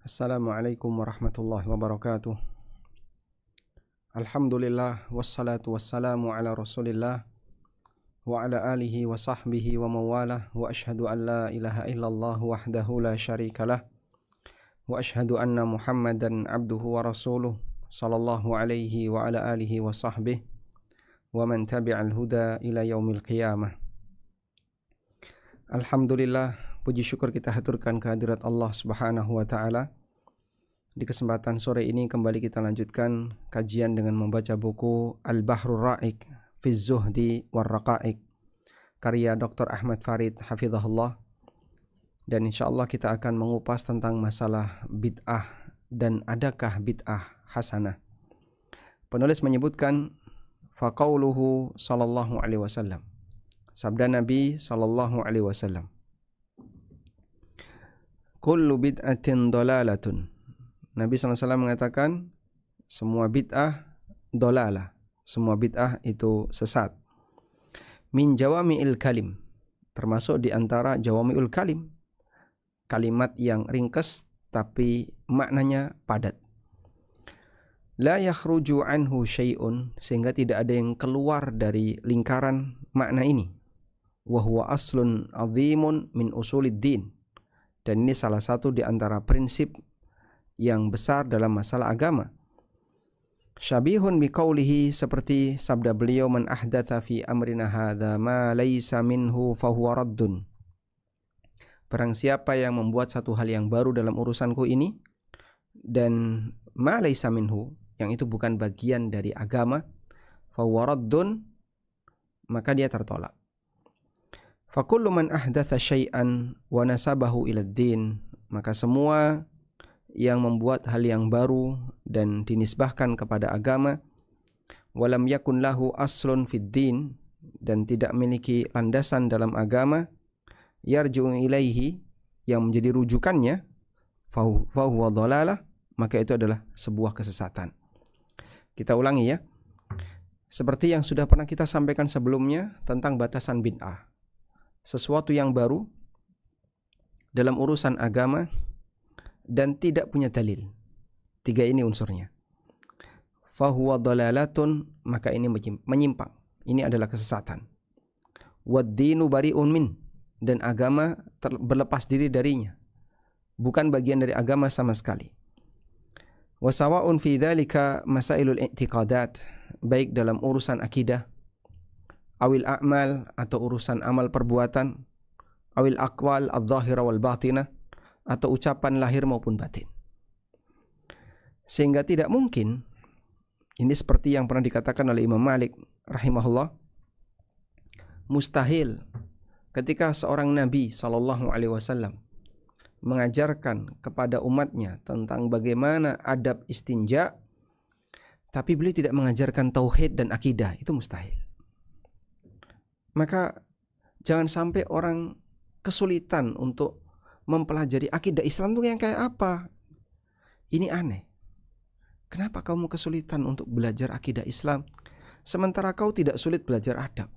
Assalamualaikum warahmatullahi wabarakatuh. Alhamdulillah wassalatu wassalamu ala Rasulillah wa ala alihi wa sahbihi wa mawalah wa ashhadu an la ilaha illallah wahdahu la syarikalah wa ashhadu anna Muhammadan abduhu wa rasuluh sallallahu alaihi wa ala alihi wa sahbihi wa man tabi'al huda ila yaumil qiyamah. Alhamdulillah, puji syukur kita haturkan kehadirat Allah Subhanahu wa taala. Di kesempatan sore ini kembali kita lanjutkan kajian dengan membaca buku Al-Bahrul Ra'iq fi Zuhdi war Raqa'iq karya Dr. Ahmad Farid hafizahullah. Dan insyaallah kita akan mengupas tentang masalah bid'ah dan adakah bid'ah hasanah. Penulis menyebutkan faqauluhu sallallahu alaihi wasallam. Sabda Nabi sallallahu alaihi wasallam. Kullu bid'atin dalalatun. Nabi SAW mengatakan semua bid'ah dolalah, semua bid'ah itu sesat. Min jawami'il kalim, termasuk di antara jawami'ul kalim, kalimat yang ringkas tapi maknanya padat. La yakhruju anhu syai'un, sehingga tidak ada yang keluar dari lingkaran makna ini. Wa huwa aslun azimun min usuliddin, dan ini salah satu di antara prinsip yang besar dalam masalah agama. Syabihun biqaulihi, seperti sabda beliau, man ahdatsa fi amrina hadza ma laisa minhu fahuwa raddun. Barang siapa yang membuat satu hal yang baru dalam urusanku ini dan ma laisa minhu, yang itu bukan bagian dari agama, fahuwa raddun, maka dia tertolak. Fa kullu man ahdatsa syai'an wa nasabahu ila ad-din, maka semua yang membuat hal yang baru dan dinisbahkan kepada agama, walam yakun lahu aslun fid din, dan tidak memiliki landasan dalam agama, yarji'u ilaihi, yang menjadi rujukannya, fahuwa dhalalah, maka itu adalah sebuah kesesatan. Kita ulangi ya, seperti yang sudah pernah kita sampaikan sebelumnya tentang batasan bid'ah, sesuatu yang baru dalam urusan agama dan tidak punya dalil. Tiga ini unsurnya. Fahuwa dhalalatun, maka ini menyimpang. Ini adalah kesesatan. Wad-dinu bari'un min, dan agama berlepas diri darinya. Bukan bagian dari agama sama sekali. Wa sawa'un fi dzalika masailul i'tiqadat, baik dalam urusan akidah, awil a'mal, atau urusan amal perbuatan, awil aqwal adz-dzahira wal batinah, atau ucapan lahir maupun batin. Sehingga tidak mungkin, ini seperti yang pernah dikatakan oleh Imam Malik rahimahullah, mustahil ketika seorang Nabi SAW mengajarkan kepada umatnya tentang bagaimana adab istinja, tapi beliau tidak mengajarkan tauhid dan akidah, itu mustahil. Maka jangan sampai orang kesulitan untuk mempelajari akidah Islam itu yang kayak apa. Ini aneh. Kenapa kamu kesulitan untuk belajar akidah Islam sementara kau tidak sulit belajar adab?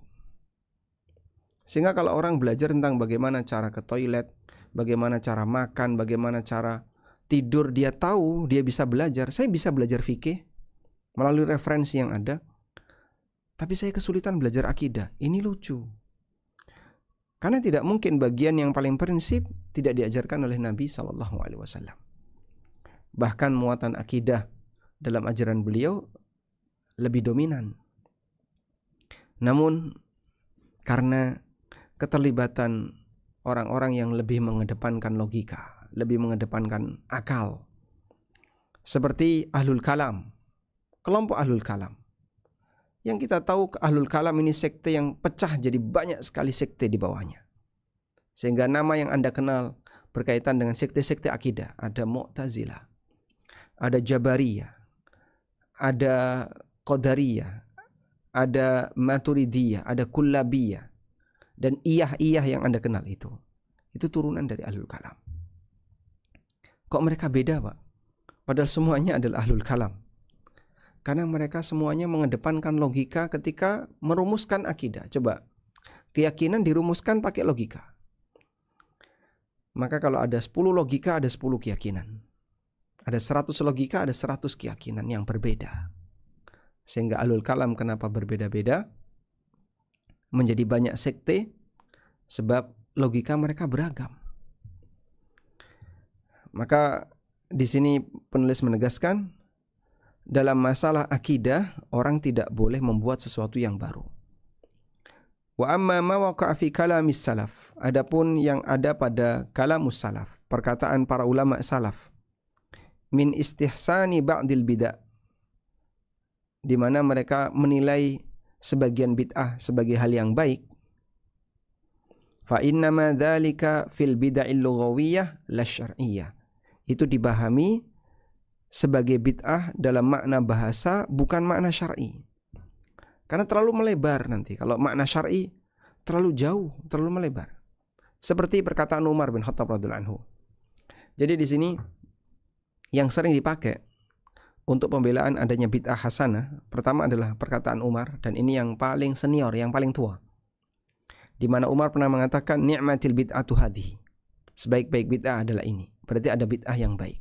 Sehingga kalau orang belajar tentang bagaimana cara ke toilet, bagaimana cara makan, bagaimana cara tidur, dia tahu, dia bisa belajar. Saya bisa belajar fikih melalui referensi yang ada, tapi saya kesulitan belajar akidah. Ini lucu. Karena tidak mungkin bagian yang paling prinsip tidak diajarkan oleh Nabi SAW. Bahkan muatan akidah dalam ajaran beliau lebih dominan. Namun karena keterlibatan orang-orang yang lebih mengedepankan logika, lebih mengedepankan akal, seperti ahlul kalam, kelompok ahlul kalam, yang kita tahu ahlul kalam ini sekte yang pecah jadi banyak sekali sekte di bawahnya. Sehingga nama yang Anda kenal berkaitan dengan sekte-sekte akidah, ada Mu'tazilah, ada Jabariyah, ada Qadariyah, ada Maturidiyah, ada Kullabiyah, dan iyah-iyah yang Anda kenal itu turunan dari ahlul kalam. Kok mereka beda, Pak? Padahal semuanya adalah ahlul kalam. Karena mereka semuanya mengedepankan logika ketika merumuskan akidah. Coba, keyakinan dirumuskan pakai logika. Maka kalau ada 10 logika, ada 10 keyakinan. Ada 100 logika, ada 100 keyakinan yang berbeda. Sehingga ahlul kalam kenapa berbeda-beda? Menjadi banyak sekte sebab logika mereka beragam. Maka di sini penulis menegaskan, dalam masalah akidah orang tidak boleh membuat sesuatu yang baru. Wa amma ma waqa'a fi kalamis salaf, adapun yang ada pada kalamus salaf, perkataan para ulama salaf, min istihsani ba'dil bid'ah, di mana mereka menilai sebagian bid'ah sebagai hal yang baik. Fa innama dzalika fil bid'il lughawiyyah la syar'iyyah. Itu dipahami sebagai bid'ah dalam makna bahasa, bukan makna syar'i. Karena terlalu melebar nanti. Kalau makna syar'i terlalu jauh, terlalu melebar. Seperti perkataan Umar bin Khattab radhiyallahu anhu. Jadi di sini yang sering dipakai untuk pembelaan adanya bid'ah hasanah, pertama adalah perkataan Umar, dan ini yang paling senior, yang paling tua. Di mana Umar pernah mengatakan, ni'matil bid'atu hadhihi. Sebaik-baik bid'ah adalah ini. Berarti ada bid'ah yang baik.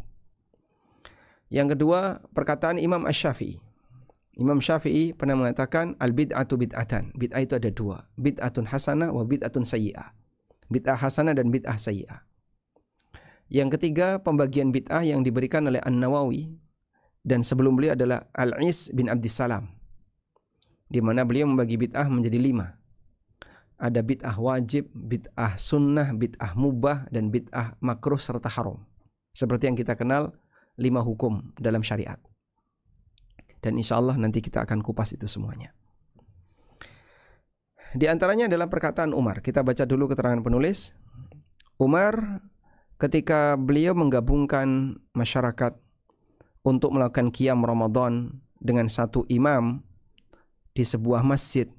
Yang kedua, perkataan Imam Asy-Syafi'i. Imam Syafi'i pernah mengatakan, al-bid'atu bid'atan. Bid'ah itu ada dua. Bid'atun hasanah wa bid'atun sayyi'ah. Bid'ah hasanah dan bid'ah sayyi'ah. Yang ketiga, pembagian bid'ah yang diberikan oleh An-Nawawi, dan sebelum beliau adalah Al-Is bin Abdissalam, di mana beliau membagi bid'ah menjadi 5. Ada bid'ah wajib, bid'ah sunnah, bid'ah mubah, dan bid'ah makruh serta haram. Seperti yang kita kenal 5 hukum dalam syariat. Dan insya Allah nanti kita akan kupas itu semuanya. Di antaranya adalah perkataan Umar. Kita baca dulu keterangan penulis. Umar ketika beliau menggabungkan masyarakat untuk melakukan qiyam Ramadan dengan satu imam di sebuah masjid.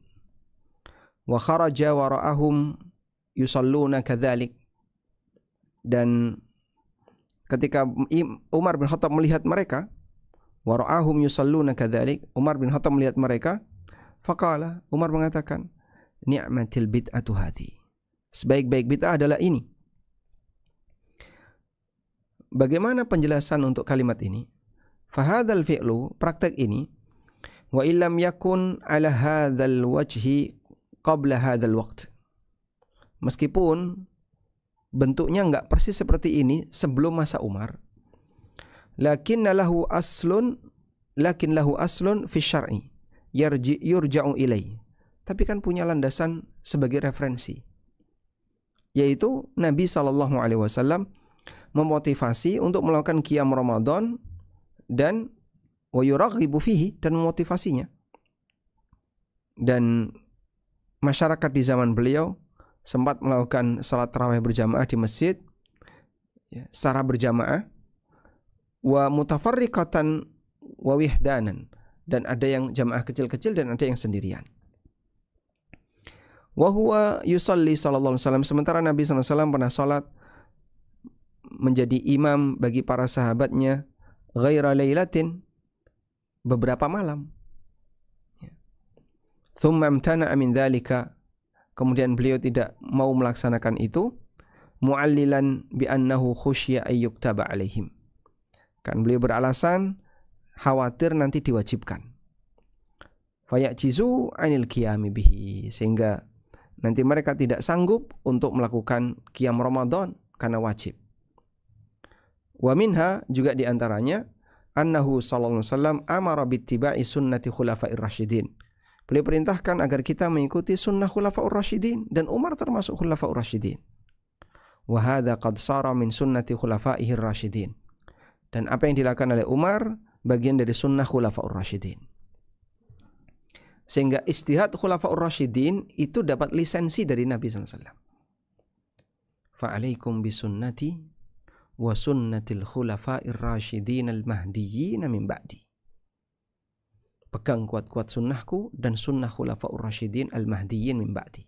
Wa kharaja wara'ahum yusalluna kadzalik. Dan ketika Umar bin Khattab melihat mereka, wara'ahum yusalluna kadzalik, Umar bin Khattab melihat mereka, faqala, Umar mengatakan, ni'matil bid'atu hadhi. Sebaik-baik bid'ah adalah ini. Bagaimana penjelasan untuk kalimat ini? Fahadzal fi'lu, praktek ini, wa illam yakun ala hadzal wajhi qabla hadzal waqt. Meskipun bentuknya enggak persis seperti ini sebelum masa Umar, lakin lahu aslun fi syar'i yurja'u ilai. Tapi kan punya landasan sebagai referensi, yaitu Nabi SAW memotivasi untuk melakukan qiyam Ramadan dan wa yuraghibu fihi, dan memotivasinya. Dan masyarakat di zaman beliau sempat melakukan salat tarawih berjamaah di masjid, secara berjamaah, wa mutafarriqatan wa wihdanan, dan ada yang jamaah kecil-kecil dan ada yang sendirian. Wa huwa yusalli sallallahu alaihi wasallam, sementara Nabi sallallahu alaihi wasallam pernah salat menjadi imam bagi para sahabatnya ghaira lailatin, beberapa malam. Tsumma amtana'a min dzalika, kemudian beliau tidak mau melaksanakan itu, mu'allilan bi annahu khusya ay yuktaba alaihim. Kan beliau beralasan khawatir nanti diwajibkan. Fayajizu anil qiyami bihi, sehingga nanti mereka tidak sanggup untuk melakukan qiyam Ramadan karena wajib. Wa minha, juga diantaranya, annahu sallallahu alaihi wasallam amara bittiba'i sunnati khulafa'ir rasyidin. Beliau perintahkan agar kita mengikuti sunnah khulafa'ur rasyidin, dan Umar termasuk khulafa'ur rasyidin. Wa hadza qad sara min sunnati khulafa'ihir rasyidin. Dan apa yang dilakukan oleh Umar bagian dari sunnah khulafa'ur rasyidin. Sehingga ijtihad khulafa'ur rasyidin itu dapat lisensi dari Nabi sallallahu alaihi wasallam. Fa'alaikum bisunnati wa sunnatil khulafa'ir rasyidin al-mahdiyyin min ba'di. Pegang kuat-kuat sunnahku dan sunnah khulafa'ur rasyidin al-mahdiyyin min ba'di.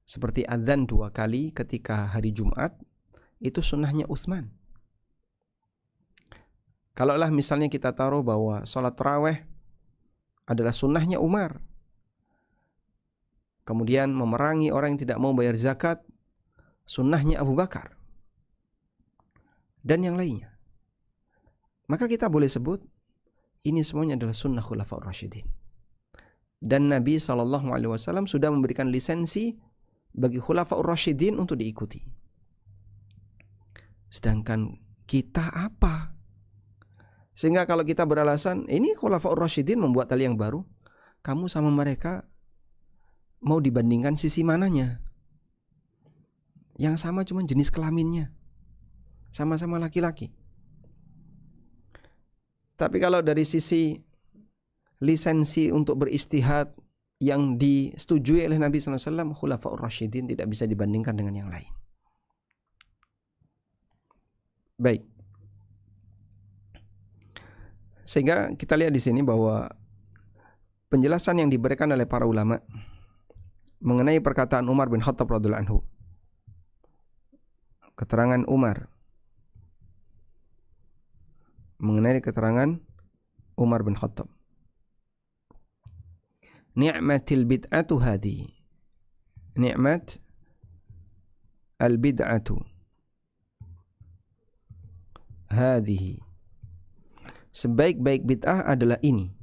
Seperti adzan 2 kali ketika hari Jumat, itu sunnahnya Utsman. Kalaulah misalnya kita taruh bahwa sholat tarawih adalah sunnahnya Umar, kemudian memerangi orang yang tidak mau bayar zakat, sunnahnya Abu Bakar, dan yang lainnya. maka kita boleh sebut ini semuanya adalah sunnah khulafaur rasyidin. Dan Nabi SAW sudah memberikan lisensi bagi khulafaur rasyidin untuk diikuti. Sedangkan kita apa? Sehingga kalau kita beralasan ini khulafaur rasyidin membuat hal yang baru, kamu sama mereka mau dibandingkan sisi mananya? Yang sama cuma jenis kelaminnya, sama-sama laki-laki. Tapi kalau dari sisi lisensi untuk beristihad yang disetujui oleh Nabi SAW, khulafaur rasyidin tidak bisa dibandingkan dengan yang lain. Baik. Sehingga kita lihat di sini bahwa penjelasan yang diberikan oleh para ulama mengenai perkataan Umar bin Khattab radhiyallahu anhu, keterangan Umar mengenai keterangan Umar bin Khattab, ni'matil bid'atu hadhi, ni'mat al bid'atu hadhihi, sebaik-baik bid'ah adalah ini.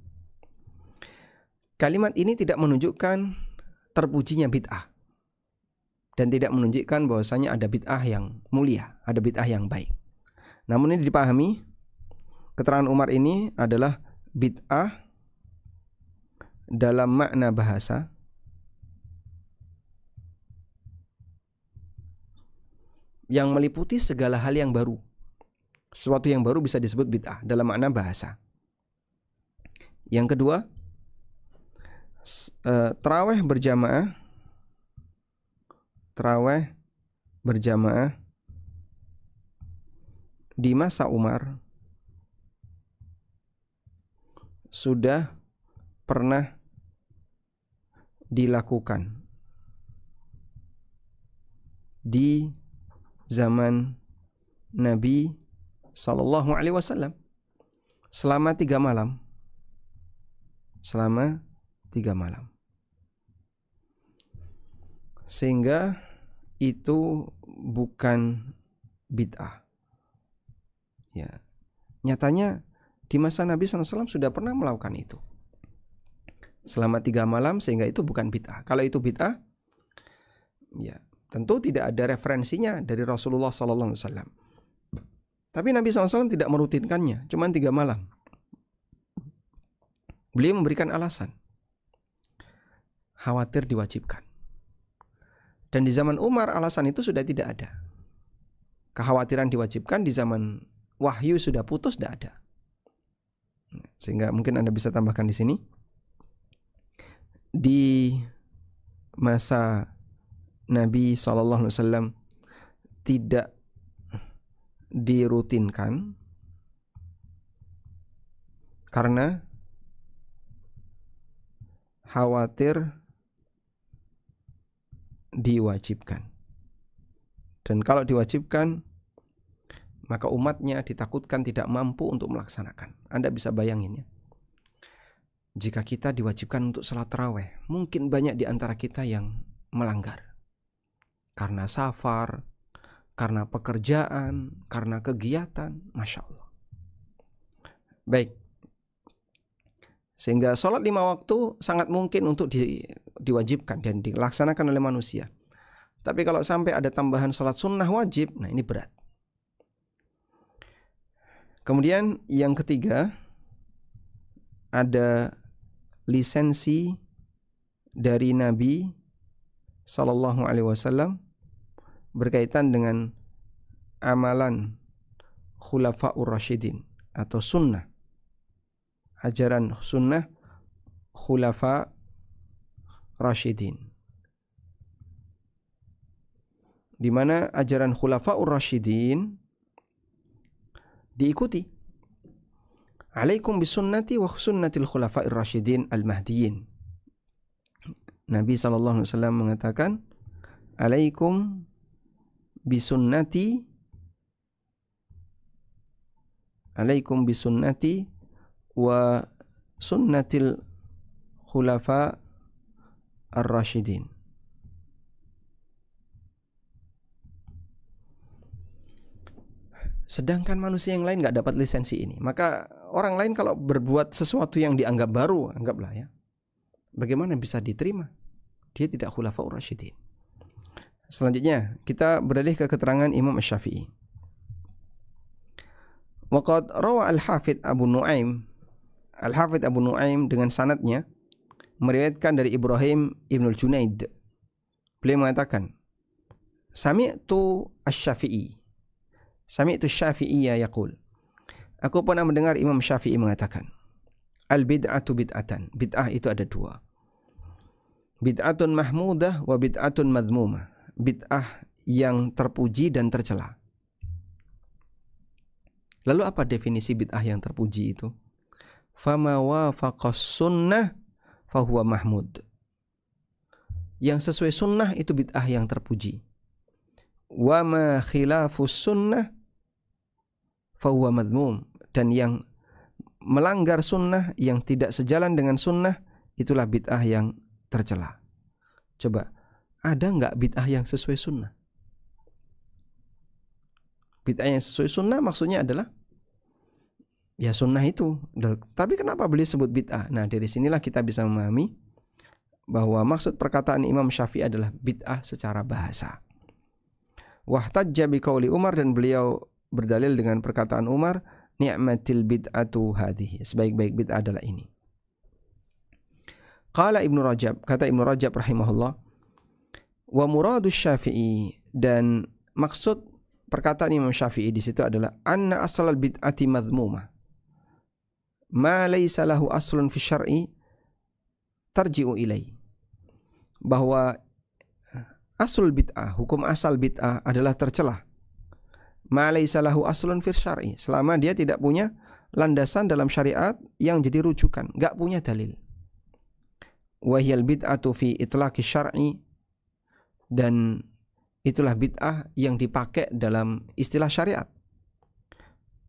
Kalimat ini tidak menunjukkan terpujinya bid'ah dan tidak menunjukkan bahwasanya ada bid'ah yang mulia, ada bid'ah yang baik. Namun ini dipahami, keterangan Umar ini adalah bid'ah dalam makna bahasa yang meliputi segala hal yang baru. Sesuatu yang baru bisa disebut bid'ah dalam makna bahasa. Yang kedua, tarawih berjamaah di masa Umar sudah pernah dilakukan di zaman Nabi Sallallahu Alaihi Wasallam selama 3 malam. Sehingga itu bukan bid'ah. Ya, nyatanya di masa Nabi SAW sudah pernah melakukan itu selama 3 malam, sehingga itu bukan bid'ah. Kalau itu bid'ah, ya tentu tidak ada referensinya dari Rasulullah SAW. Tapi Nabi SAW tidak merutinkannya, cuma 3 malam. Beliau memberikan alasan, khawatir diwajibkan. Dan di zaman Umar alasan itu sudah tidak ada. Kekhawatiran diwajibkan di zaman wahyu sudah putus, tidak ada. Sehingga mungkin Anda bisa tambahkan di sini, di masa Nabi SAW tidak dirutinkan karena khawatir diwajibkan. Dan kalau diwajibkan, maka umatnya ditakutkan tidak mampu untuk melaksanakan. Anda bisa bayangin ya, jika kita diwajibkan untuk salat tarawih, mungkin banyak di antara kita yang melanggar karena safar, karena pekerjaan, karena kegiatan. Masya Allah. Baik. Sehingga sholat 5 waktu sangat mungkin untuk diwajibkan dan dilaksanakan oleh manusia. Tapi kalau sampai ada tambahan sholat sunnah wajib, nah ini berat. Kemudian yang ketiga, ada lisensi dari Nabi Sallallahu Alaihi Wasallam berkaitan dengan amalan khulafaur rasyidin atau sunnah, ajaran sunnah khulafa rasyidin, di mana ajaran khulafaur rasyidin diikuti. Alaikum bisunnati wa sunnatil khulafair rasyidin al-mahdiyyin. Nabi sallallahu alaihi wasallam mengatakan, alaikum bisunnati wa sunnatil khulafa ar-rasyidin. sedangkan manusia yang lain nggak dapat lisensi ini. Maka orang lain kalau berbuat sesuatu yang dianggap baru, anggaplah ya, bagaimana bisa diterima? Dia tidak khulafaur rasyidin. Selanjutnya kita beralih ke keterangan Imam Asy-Syafi'i. Waqad rawa Al-Hafidz Abu Nuaim, Al-Hafidz Abu Nuaim dengan sanadnya meriwayatkan dari Ibrahim Ibnul Junaid. Beliau mengatakan, Sami'tu Asy-Syafi'i, Sami'tu Syafi'iyya yaqul. Aku pernah mendengar Imam Syafi'i mengatakan, al-bid'atu bid'atan. Bid'ah itu ada dua. Bid'atun mahmudah wa bid'atun madhmumah. Bid'ah yang terpuji dan tercela. Lalu apa definisi bid'ah yang terpuji itu? Fama wafaqas sunnah fahuwa mahmud. Yang sesuai sunnah itu bid'ah yang terpuji. Wa ma khilafus sunnah fahuwa madhmum. Dan yang melanggar sunnah, yang tidak sejalan dengan sunnah, itulah bid'ah yang tercela. Coba, ada nggak bid'ah yang sesuai sunnah? Bid'ah yang sesuai sunnah maksudnya adalah ya sunnah itu. Tapi kenapa beliau sebut bid'ah? Nah, dari sinilah kita bisa memahami bahwa maksud perkataan Imam Syafi'i adalah bid'ah secara bahasa. Wahtajja biqauli Umar, dan beliau berdalil dengan perkataan Umar, ni'matil bid'atu hadhihi. Sebaik-baik bid'ah adalah ini. Qala Ibnu Rajab, kata Ibnu Rajab rahimahullah, wa muradus Syafi'i, dan maksud perkataan Imam Syafi'i di situ adalah anna aslal bid'ati madhmumah. Ma laysa lahu aslun fi syar'i tarji'u ilai. Bahwa asul bid'ah, hukum asal bid'ah adalah tercelah. Ma laysa lahu aslun fi syar'i, selama dia tidak punya landasan dalam syariat yang jadi rujukan, enggak punya dalil. Wa hiyal bid'atu fi itlaqi syar'i, dan itulah bid'ah yang dipakai dalam istilah syariat.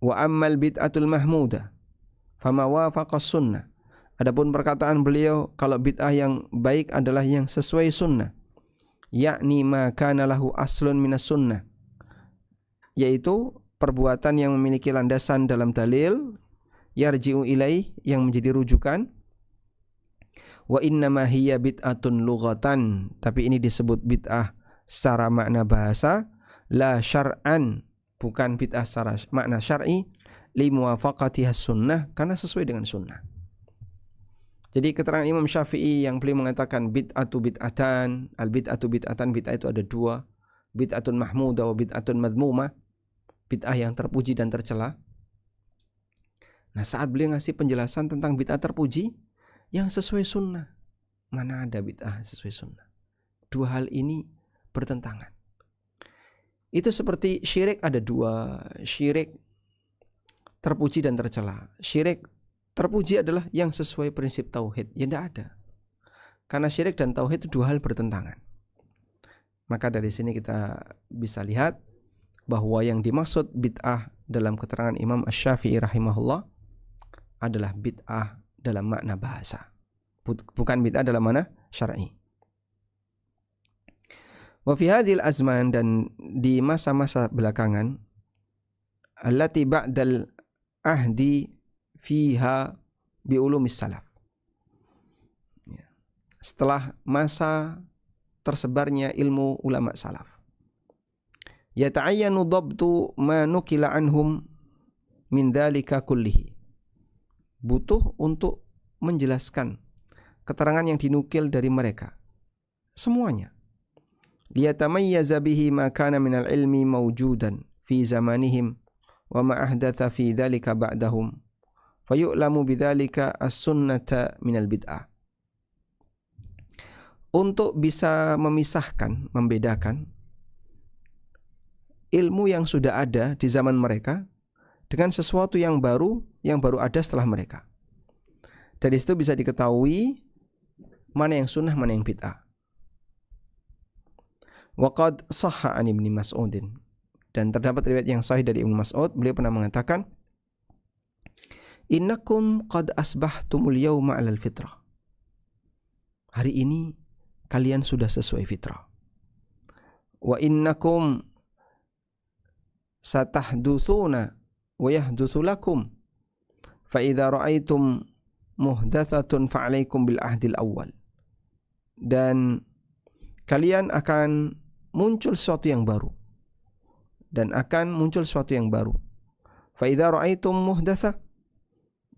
Wa ammal bid'atul mahmudah fama wafaqas sunnah. Adapun perkataan beliau, kalau bid'ah yang baik adalah yang sesuai sunnah, yakni ma kana lahu aslun minas sunnah, yaitu perbuatan yang memiliki landasan dalam dalil, yarji'u ilaih, yang menjadi rujukan. Wa innama hiya bid'atun lughatan, tapi ini disebut bid'ah secara makna bahasa, la syar'an, bukan bid'ah secara makna syar'i, li muwafaqatiha sunnah, karena sesuai dengan sunnah. Jadi keterangan Imam Syafi'i yang beliau mengatakan bid'atu bid'atan, al-bid'atu bid'atan, bid'ah itu ada dua, bid'atun mahmudah wa bid'atun madhmumah, bid'ah yang terpuji dan tercela. Nah, saat beliau ngasih penjelasan tentang bid'ah terpuji yang sesuai sunnah, mana ada bid'ah sesuai sunnah? Dua hal ini bertentangan. Itu seperti syirik ada dua, syirik terpuji dan tercela. Syirik terpuji adalah yang sesuai prinsip tauhid, ya tidak ada. Karena syirik dan tauhid itu dua hal bertentangan. Maka dari sini kita bisa lihat bahwa yang dimaksud bid'ah dalam keterangan Imam Asy-Syafi'i rahimahullah adalah bid'ah dalam makna bahasa, bukan bid'ah dalam makna syar'i. Wa fi hadhil azman, dan di masa-masa belakangan, allati ba'dal ahdi fiha bi ulumis salaf, setelah masa tersebarnya ilmu ulama salaf, yata'ayyanu dhabtu ma nukila anhum min dzalika kullihi, butuh untuk menjelaskan keterangan yang dinukil dari mereka semuanya. Liyatamayyaza bihi ma kana minal ilmi mawjudan fi zamanihim wa ma ahdatha fi dzalika ba'dahum fayu'lamu bidzalika as-sunnata minal bid'ah. Untuk bisa memisahkan, membedakan ilmu yang sudah ada di zaman mereka dengan sesuatu yang baru ada setelah mereka. Dari situ bisa diketahui mana yang sunnah, mana yang bid'ah. Wa qad sahha an Ibnu Mas'udin, dan terdapat riwayat yang sahih dari Ibnu Mas'ud, beliau pernah mengatakan, innakum qad asbahtumul yawma 'alal fitrah. Hari ini kalian sudah sesuai fitrah. Wa innakum satahdutsuna wa yahdutsu lakum fa idza ra'aitum muhdatsatun fa 'alaikum bil ahdil awwal. Dan kalian akan muncul sesuatu yang baru, dan akan muncul sesuatu yang baru. Fa idza ra'aitum muhdatsah,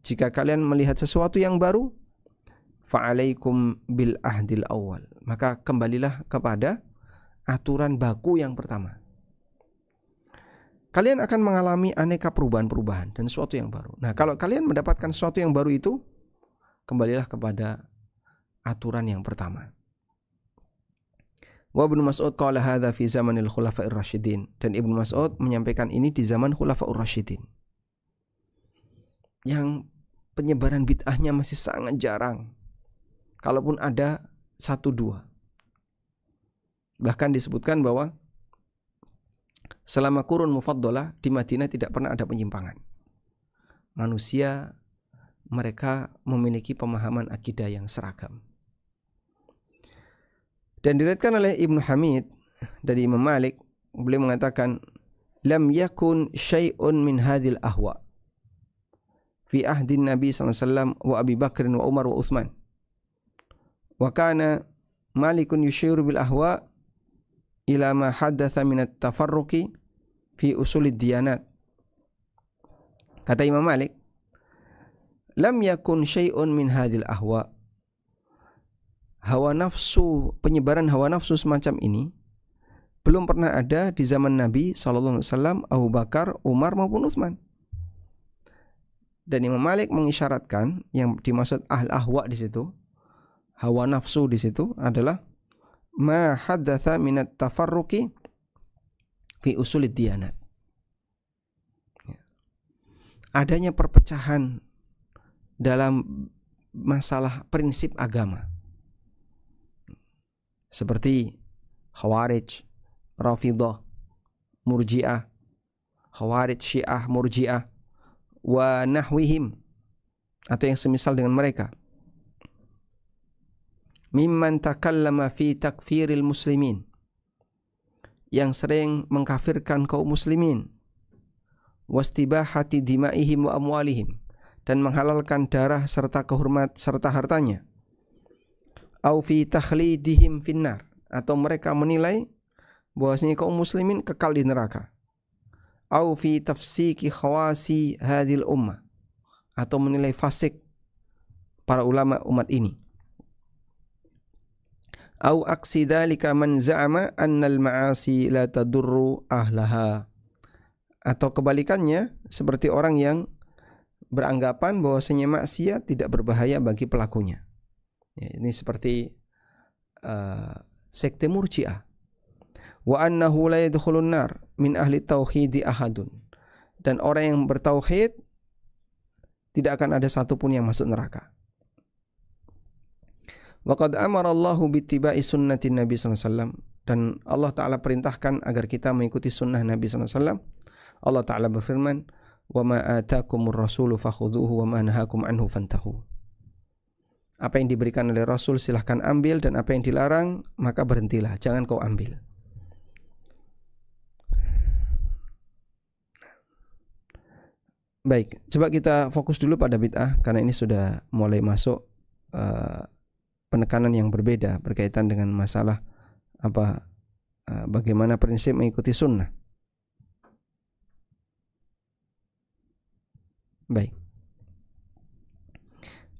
jika kalian melihat sesuatu yang baru, fa 'alaikum bil ahdil awwal, maka kembalilah kepada aturan baku yang pertama. Kalian akan mengalami aneka perubahan-perubahan dan sesuatu yang baru. Nah, kalau kalian mendapatkan sesuatu yang baru itu, kembalilah kepada aturan yang pertama. Wa Ibnu Mas'ud qala hadza fi zamanil khulafa'ir rasyidin, dan Ibnu Mas'ud menyampaikan ini di zaman khulafa'ur rasyidin, yang penyebaran bid'ahnya masih sangat jarang. Kalaupun ada 1-2. Bahkan disebutkan bahwa selama kurun mufaddalah di Madinah tidak pernah ada penyimpangan. Manusia mereka memiliki pemahaman akidah yang seragam. Dan diriwayatkan oleh Ibnu Hamid dari Imam Malik, beliau mengatakan, lam yakun syai'un min hadhil ahwa fi ahdin Nabi sallallahu alaihi wasallam wa Abi Bakr wa Umar wa Utsman. Wa kana Malikun yushiru bil ahwa ila ma haddatha min at-tafarruqi fi usulid diyanat. Kata Imam Malik, lam yakun syai'un min hadhil ahwa. Hawa nafsu, penyebaran hawa nafsu semacam ini belum pernah ada di zaman Nabi sallallahu alaihi wasallam, Abu Bakar, Umar maupun Utsman. Dan Imam Malik mengisyaratkan yang dimaksud ahwa di situ, hawa nafsu di situ adalah ma haddatsa minat tafarruqi fi usulid diyanat. Adanya perpecahan dalam masalah prinsip agama, seperti Khawarij, Rafidhah, Murji'ah, Khawarij, Syiah, Murji'ah, wa nahwihim, atau yang semisal dengan mereka. Mimman takallama fi takfiril muslimin, yang sering mengkafirkan kaum muslimin, wastibahati dimaihim wa amwalihim, dan menghalalkan darah serta serta hartanya. Au fi takhlidihim finnar, atau mereka menilai bahwasanya kaum muslimin kekal di neraka. Au fi tafsiki khawasi hadhil ummah, atau menilai fasik para ulama umat ini. Au aksi dzalika man za'ama annal ma'asi la tadurru ahlaha, atau kebalikannya seperti orang yang beranggapan bahwasanya maksiat tidak berbahaya bagi pelakunya. Ya, ini seperti sekte Murji'ah. Wa annahu la yadkhulun nar min ahli tauhidi ahadun, dan orang yang bertauhid tidak akan ada satupun yang masuk neraka. Wa qad amara Allahu bittiba'i sunnati Nabi sallallahu alaihi wasallam, dan Allah Ta'ala perintahkan agar kita mengikuti sunnah Nabi sallallahu alaihi wasallam. Allah Ta'ala berfirman, wa ma atakumur rasulu fakhudhuhu wa ma nahakum anhu fantahu. Apa yang diberikan oleh Rasul silahkan ambil, dan apa yang dilarang maka berhentilah, jangan kau ambil. Baik, coba kita fokus dulu pada bid'ah, karena ini sudah mulai masuk penekanan yang berbeda berkaitan dengan masalah bagaimana prinsip mengikuti sunnah. Baik,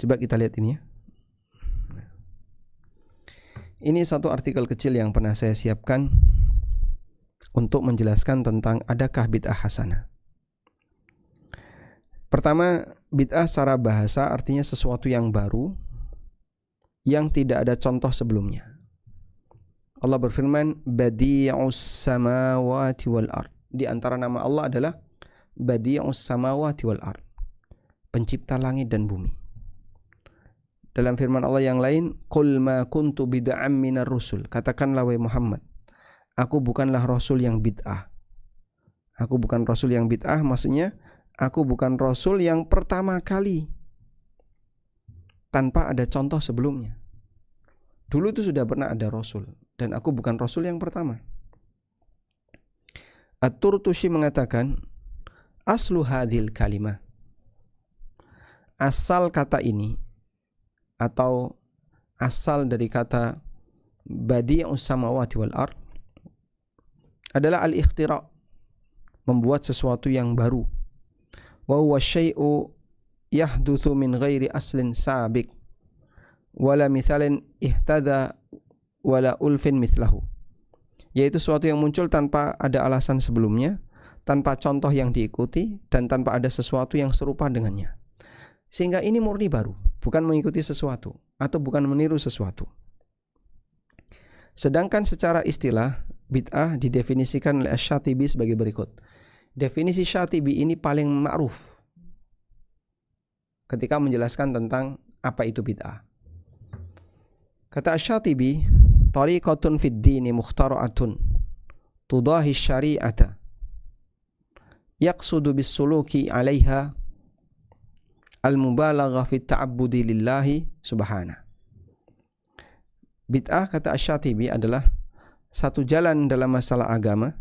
coba kita lihat ini ya. Ini satu artikel kecil yang pernah saya siapkan untuk menjelaskan tentang adakah bid'ah hasanah. Pertama, bid'ah secara bahasa artinya sesuatu yang baru yang tidak ada contoh sebelumnya. Allah berfirman, Badi'us samawati wal ard. Di antara nama Allah adalah Badi'us samawati wal ard, pencipta langit dan bumi. Dalam firman Allah yang lain, Qul ma kuntu bid'am minar rusul. Katakanlah wahai Muhammad, aku bukanlah rasul yang bid'ah. Aku bukan rasul yang bid'ah, maksudnya aku bukan rasul yang pertama kali tanpa ada contoh sebelumnya. Dulu itu sudah pernah ada rasul, dan aku bukan rasul yang pertama. At-Turtusi mengatakan, aslu hadhil kalimah, asal kata ini atau asal dari kata badi'us samawati wal ard adalah al-ikhtira', membuat sesuatu yang baru. Wa huwa syai'u yahdutsu min ghairi aslin sabiq wala mithalin ihtada wala ulfin mithlahu, yaitu sesuatu yang muncul tanpa ada alasan sebelumnya, tanpa contoh yang diikuti, dan tanpa ada sesuatu yang serupa dengannya. Sehingga ini murni baru, bukan mengikuti sesuatu atau bukan meniru sesuatu. Sedangkan secara istilah, bid'ah didefinisikan oleh Asy-Syatibi sebagai berikut. Definisi Syatibi ini paling ma'ruf ketika menjelaskan tentang apa itu bid'ah. Kata Asy-Syatibi, tariqatun fid dini mukhtara'atun tudahi syari'ata yaqsudu bis suluki 'alaiha al-mubalaghah fi ta'abbudi lillahi subhanahu. Bid'ah, kata Asy-Syatibi, adalah satu jalan dalam masalah agama,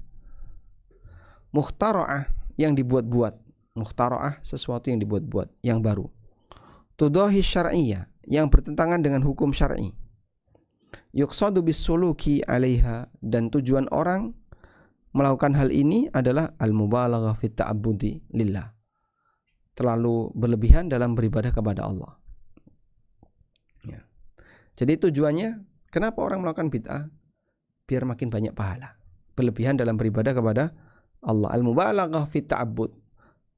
mukhtara'ah, yang dibuat-buat. Mukhtara'ah, sesuatu yang dibuat-buat, yang baru. Tudahi syar'iyyah, yang bertentangan dengan hukum syar'i. Yuqsadu bis suluki 'alaiha, dan tujuan orang melakukan hal ini adalah al-mubalaghah fi ta'abbudi lillah, terlalu berlebihan dalam beribadah kepada Allah. Ya. Jadi tujuannya, kenapa orang melakukan bid'ah? Biar makin banyak pahala. Berlebihan dalam beribadah kepada Allah. Al-mubalaghah fi ta'abbud,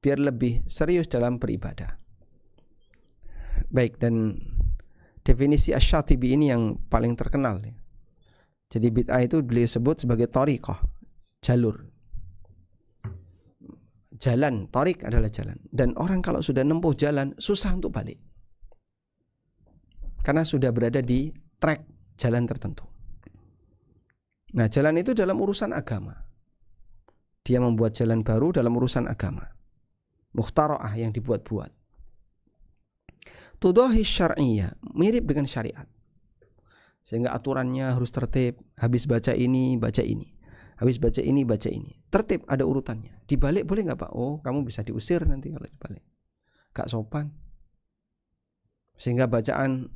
biar lebih serius dalam beribadah. Baik, dan definisi Asy-Syatibi ini yang paling terkenal. Jadi bid'ah itu beliau sebut sebagai thariqah, jalur. Jalan, thariq adalah jalan. Dan orang kalau sudah nempuh jalan, susah untuk balik. Karena sudah berada di track jalan tertentu. Nah, jalan itu dalam urusan agama. Dia membuat jalan baru dalam urusan agama. Mukhtara'ah, yang dibuat-buat. Tudahi syar'iyyah, mirip dengan syariat. Sehingga aturannya harus tertib. Habis baca ini, baca ini. Habis baca ini, baca ini. Tertib, ada urutannya. Dibalik boleh nggak Pak? Oh, kamu bisa diusir nanti kalau dibalik. Gak sopan. Sehingga bacaan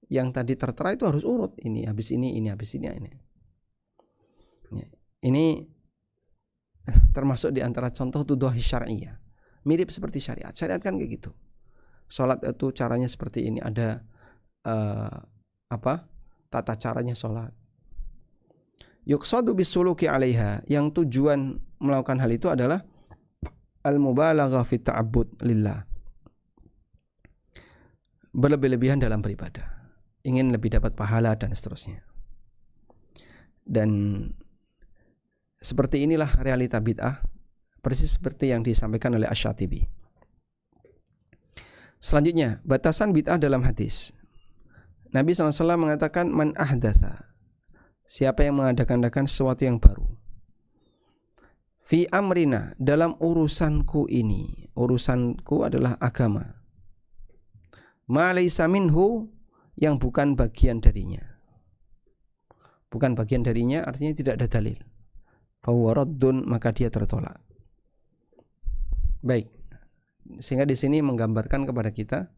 yang tadi tertera itu harus urut. Ini habis ini habis ini. Ya. Ini termasuk di antara contoh tudahi syar'iyyah. Mirip seperti syariat. Syariat kan kayak gitu. Salat itu caranya seperti ini. Ada tata caranya salat. Yuqsadu bisuluki 'alaiha, yang tujuan melakukan hal itu adalah al-mubalaghah fi ta'abbud lillah. Berlebih-lebihan dalam beribadah. Ingin lebih dapat pahala dan seterusnya. Dan seperti inilah realita bid'ah, persis seperti yang disampaikan oleh Asy-Syatibi. Selanjutnya, batasan bid'ah dalam hadis. Nabi SAW mengatakan, man ahdatha, siapa yang mengadakan sesuatu yang baru, fi amrina, dalam urusanku ini, urusanku adalah agama, ma laysa minhu, yang bukan bagian darinya. Bukan bagian darinya artinya tidak ada dalil. Fa huwa raddun, maka dia tertolak. Baik. Sehingga di sini menggambarkan kepada kita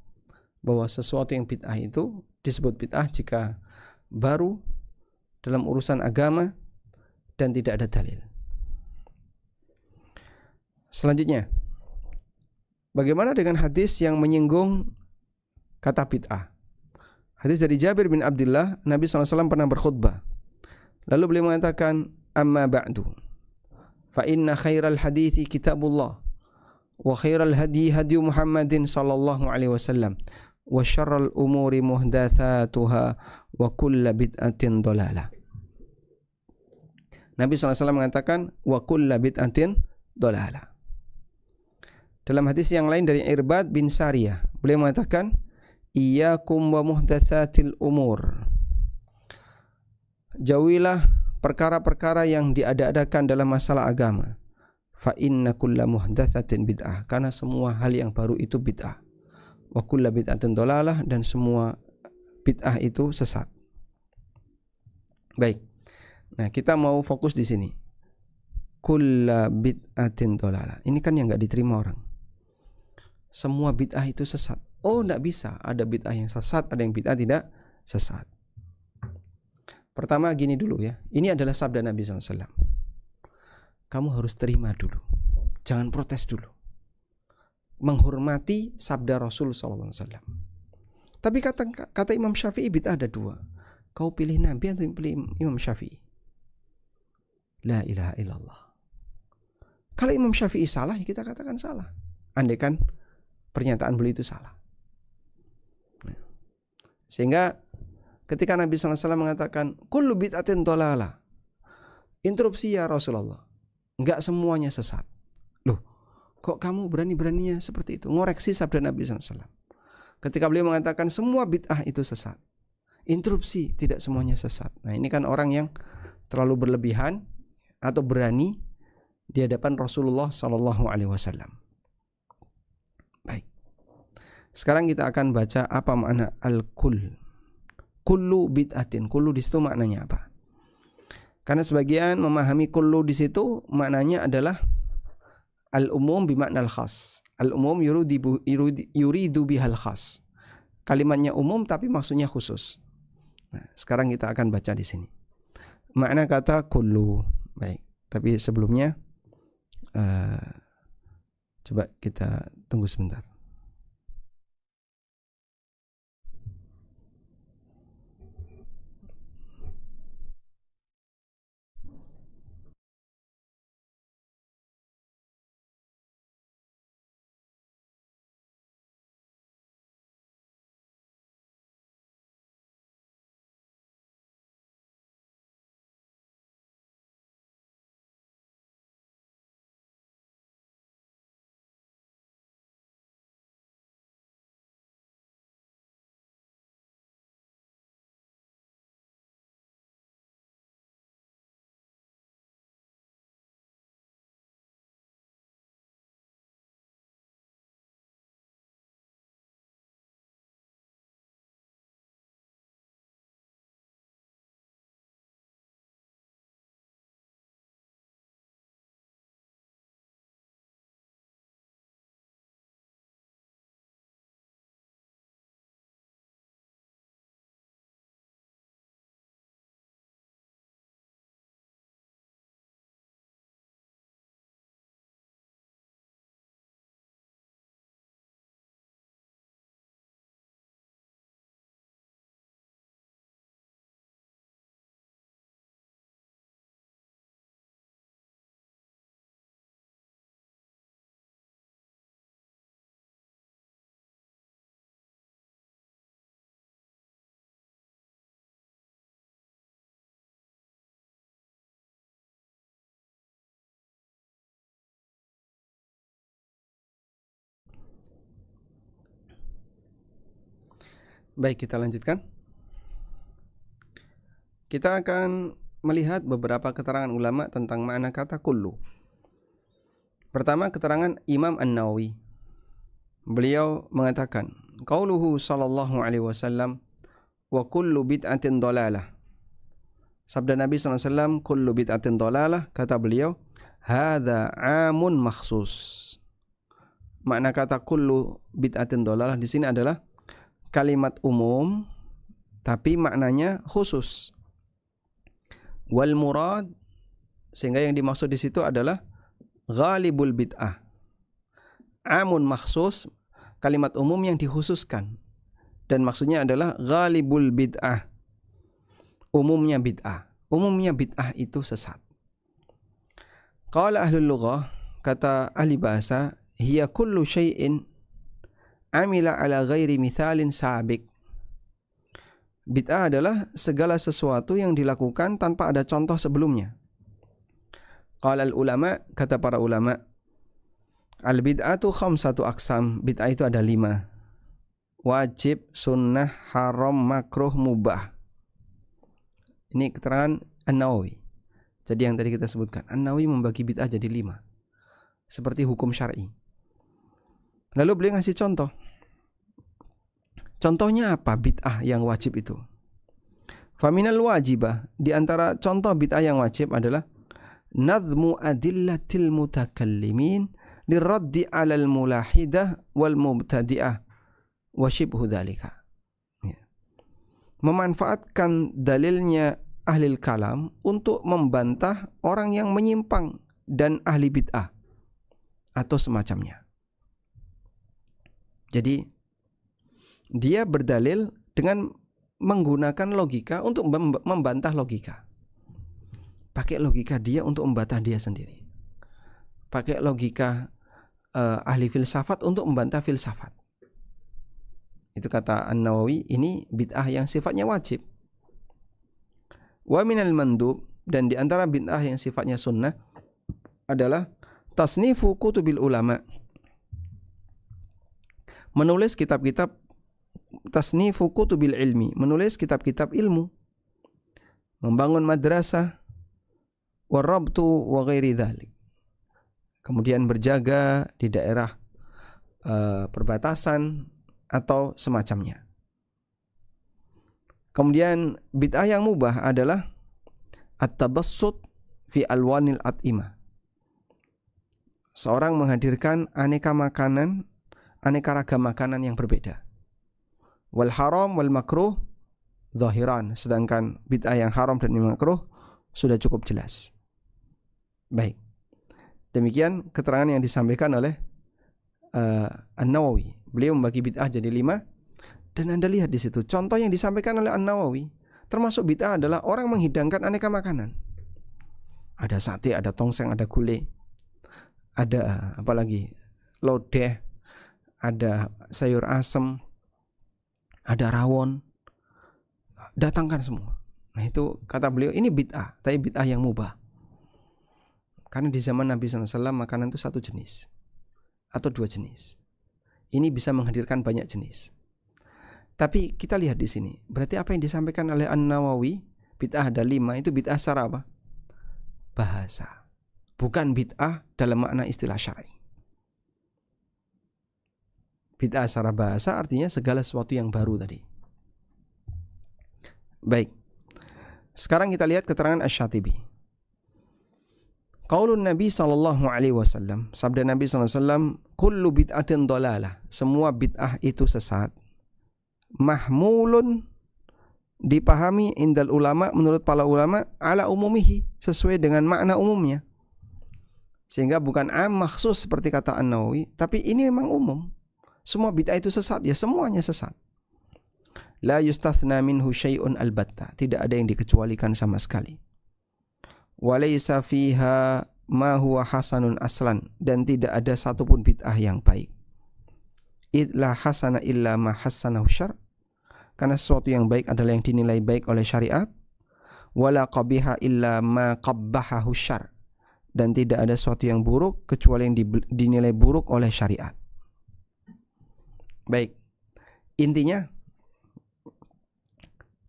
bahwa sesuatu yang bid'ah itu disebut bid'ah jika baru dalam urusan agama dan tidak ada dalil. Selanjutnya, bagaimana dengan hadis yang menyinggung kata bid'ah? Hadis dari Jabir bin Abdullah, Nabi SAW pernah berkhutbah. Lalu beliau mengatakan, amma ba'du, fa inna khairal hadithi kitabullah, wa khairal hadi hadi Muhammadin sallallahu alaihi wasallam, wa syarral umuri muhdatsatuha, wa kulla bid'atin dhalalah. Nabi SAW mengatakan, wa kulla bid'atin dhalalah. Dalam hadis yang lain dari Irbad bin Sariyah, beliau mengatakan, iyyakum wa muhdatsatil umur. Jauhilah perkara-perkara yang diada-adakan dalam masalah agama. Fa inna kulla muhdatsatin bid'ah, karena semua hal yang baru itu bid'ah. Wa kulla bid'atin dhalalah, dan semua bid'ah itu sesat. Baik. Nah, kita mau fokus di sini. kulla bid'atin dolalah. Ini kan yang enggak diterima orang. Semua bid'ah itu sesat. Oh, enggak bisa. Ada bid'ah yang sesat, ada yang bid'ah tidak sesat. Pertama gini dulu ya. Ini adalah sabda Nabi SAW. Kamu harus terima dulu. Jangan protes dulu. Menghormati sabda Rasul SAW. Tapi kata Imam Syafi'i bid'ah ada dua. Kau pilih Nabi atau pilih Imam Syafi'i? La ilaha illallah. Kalau Imam Syafi'i salah, ya kita katakan salah. Andai kan pernyataan beliau itu salah. Sehingga ketika Nabi SAW mengatakan kullu bid'atin dhalalah, interupsi ya Rasulullah, enggak semuanya sesat. Loh, kok kamu berani-beraninya seperti itu? Ngoreksi sabda Nabi SAW. Ketika beliau mengatakan semua bid'ah itu sesat, interupsi, tidak semuanya sesat. Nah, ini kan orang yang terlalu berlebihan atau berani di hadapan Rasulullah SAW. Baik. Sekarang kita akan baca apa makna al-kull. Kullu bid'atin. Kullu di situ maknanya apa? Karena sebagian memahami kullu di situ maknanya adalah al-umum bimakna al-khas. Al-umum yuridu bihal khas. Kalimatnya umum tapi maksudnya khusus. Nah, sekarang kita akan baca di sini. Makna kata kullu. Baik, tapi sebelumnya coba kita tunggu sebentar. Baik, kita lanjutkan. Kita akan melihat beberapa keterangan ulama tentang makna kata kullu. Pertama, keterangan Imam An-Nawawi. Beliau mengatakan, qauluhu sallallahu alaihi wasallam wa kullu bid'atin dhalalah. Sabda Nabi SAW, kullu bid'atin dhalalah, kata beliau, hadza amun makhsus. Makna kata kullu bid'atin dhalalah di sini adalah kalimat umum tapi maknanya khusus. Wal murad, sehingga yang dimaksud di situ adalah ghalibul bid'ah. Amun makhsus, kalimat umum yang dikhususkan, dan maksudnya adalah ghalibul bid'ah, umumnya bid'ah. Umumnya bid'ah itu sesat. Qala ahlul lughah, kata ahli bahasa, hiya kullu syai'in amila ala ghairi mithalin sabik. Bid'ah adalah segala sesuatu yang dilakukan tanpa ada contoh sebelumnya. Qala al-ulama, kata para ulama, al-bid'atu khamsatu aqsam. Bid'ah itu ada 5. Wajib, sunnah, haram, makruh, mubah. Ini keterangan An-Nawawi. Jadi yang tadi kita sebutkan, An-Nawawi membagi bid'ah jadi 5. Seperti hukum syar'i. Lalu beliau ngasih contoh. Contohnya apa bid'ah yang wajib itu? Faminal wajibah, di antara contoh bid'ah yang wajib adalah nazmu adillatil mutakallimin liraddi 'alal mulahidah wal mubtadi'ah wa shibhu dzalika. Memanfaatkan dalilnya ahli kalam untuk membantah orang yang menyimpang dan ahli bid'ah atau semacamnya. Jadi dia berdalil dengan menggunakan logika untuk membantah logika. Pakai logika dia untuk membantah dia sendiri. Pakai logika ahli filsafat untuk membantah filsafat. Itu kata An-Nawawi, ini bid'ah yang sifatnya wajib. Wa minal mandub, dan di antara bid'ah yang sifatnya sunnah adalah tasnifu kutubil ulama. Menulis kitab-kitab, tasnifu kutubil ilmi, menulis kitab-kitab ilmu, membangun madrasah, warabtu wa ghairi dzalik. Kemudian berjaga di daerah perbatasan atau semacamnya. Kemudian bid'ah yang mubah adalah at-tabassut fi alwanil at'imah. Seorang menghadirkan aneka ragam makanan yang berbeda. Wal haram wal makruh zahiran, sedangkan bid'ah yang haram dan yang makruh sudah cukup jelas. Baik. Demikian keterangan yang disampaikan oleh An-Nawawi. Beliau membagi bid'ah jadi 5, dan Anda lihat di situ contoh yang disampaikan oleh An-Nawawi. Termasuk bid'ah adalah orang menghidangkan aneka makanan. Ada sate, ada tongseng, ada gulai, ada apalagi lodeh, ada sayur asem, ada rawon. Datangkan semua. Nah itu kata beliau, ini bid'ah, tapi bid'ah yang mubah. Karena di zaman Nabi SAW makanan itu satu jenis atau 2 jenis. Ini bisa menghadirkan banyak jenis. Tapi kita lihat di sini, berarti apa yang disampaikan oleh An-Nawawi, bid'ah ada 5, itu bid'ah secara apa? Bahasa. Bukan bid'ah dalam makna istilah syar'i. Bid'ah secara bahasa artinya segala sesuatu yang baru tadi. Baik. Sekarang kita lihat keterangan Asy-Syatibi. Qaulun Nabi sallallahu alaihi wasallam, sabda Nabi sallallahu alaihi wasallam, kullu bid'atin dhalalah, semua bid'ah itu sesat. Mahmulun, dipahami indal ulama, menurut para ulama, ala umumihi, sesuai dengan makna umumnya. Sehingga bukan am makhsus seperti kata An-Nawawi, tapi ini memang umum. Semua bid'ah itu sesat, ya semuanya sesat. La yustathna minhu syai'un albatta, tidak ada yang dikecualikan sama sekali. Walaysa fiha ma huwa hasanun aslan, dan tidak ada satupun bid'ah yang baik. Idla hasana illa ma hassanahu syar', karena sesuatu yang baik adalah yang dinilai baik oleh syariat. Wala qabiha illa ma qabbahahu syar', dan tidak ada sesuatu yang buruk kecuali yang dinilai buruk oleh syariat. Baik. Intinya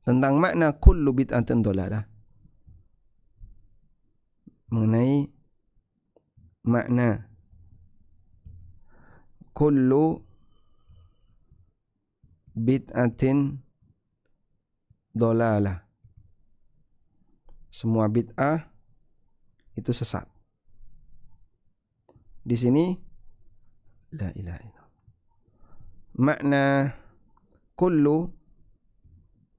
tentang makna kullu bid'atin dhalalah, mengenai makna kullu bid'atin dhalalah, semua bid'ah itu sesat. Di sini la ilaha illallah, makna kullu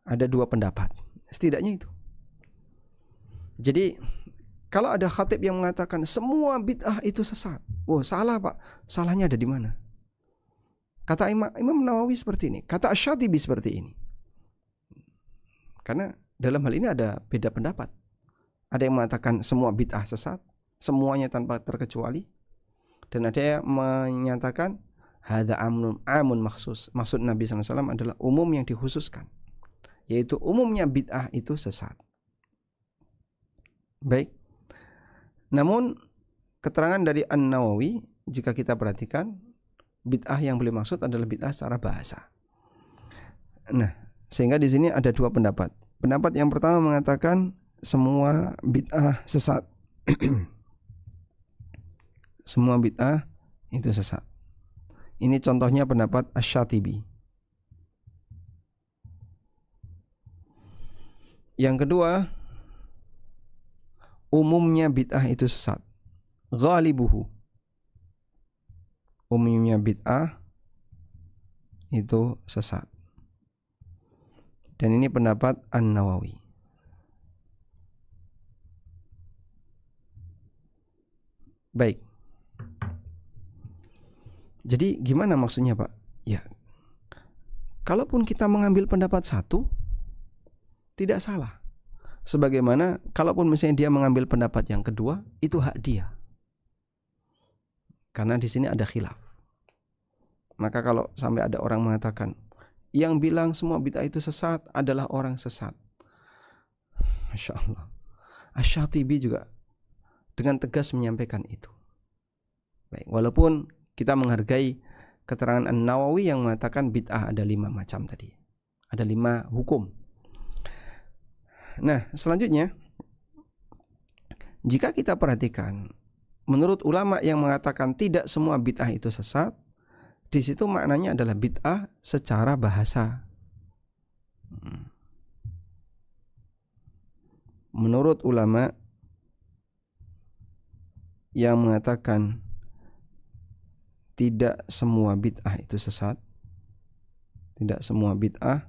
ada 2 pendapat setidaknya itu. Jadi kalau ada khatib yang mengatakan semua bid'ah itu sesat, salah Pak. Salahnya ada di mana? Kata Imam Nawawi seperti ini, kata Asy-Syatibi seperti ini. Karena dalam hal ini ada beda pendapat. Ada yang mengatakan semua bid'ah sesat, semuanya tanpa terkecuali. Dan ada yang menyatakan hadza amun makhsus. Maksud Nabi SAW adalah umum yang dikhususkan, yaitu umumnya bid'ah itu sesat. Baik. Namun keterangan dari An-Nawawi, jika kita perhatikan, bid'ah yang beliau maksud adalah bid'ah secara bahasa. Nah, sehingga di sini ada 2 pendapat. Pendapat yang pertama mengatakan semua bid'ah sesat. Semua bid'ah itu sesat. Ini contohnya pendapat Asy-Syatibi. Yang kedua, umumnya bid'ah itu sesat. Ghalibuhu, umumnya bid'ah itu sesat. Dan ini pendapat An-Nawawi. Baik. Jadi gimana maksudnya, Pak? Ya, kalaupun kita mengambil pendapat satu, tidak salah. Sebagaimana kalaupun misalnya dia mengambil pendapat yang kedua, itu hak dia. Karena di sini ada khilaf. Maka kalau sampai ada orang mengatakan yang bilang semua bid'ah itu sesat adalah orang sesat, Masya Allah, Asy-Syatibi juga dengan tegas menyampaikan itu. Baik, walaupun kita menghargai keterangan An-Nawawi yang mengatakan bid'ah ada 5 macam tadi, ada 5 hukum. Nah, selanjutnya, jika kita perhatikan, menurut ulama yang mengatakan tidak semua bid'ah itu sesat, di situ maknanya adalah bid'ah secara bahasa. Menurut ulama yang mengatakan tidak semua bid'ah itu sesat, tidak semua bid'ah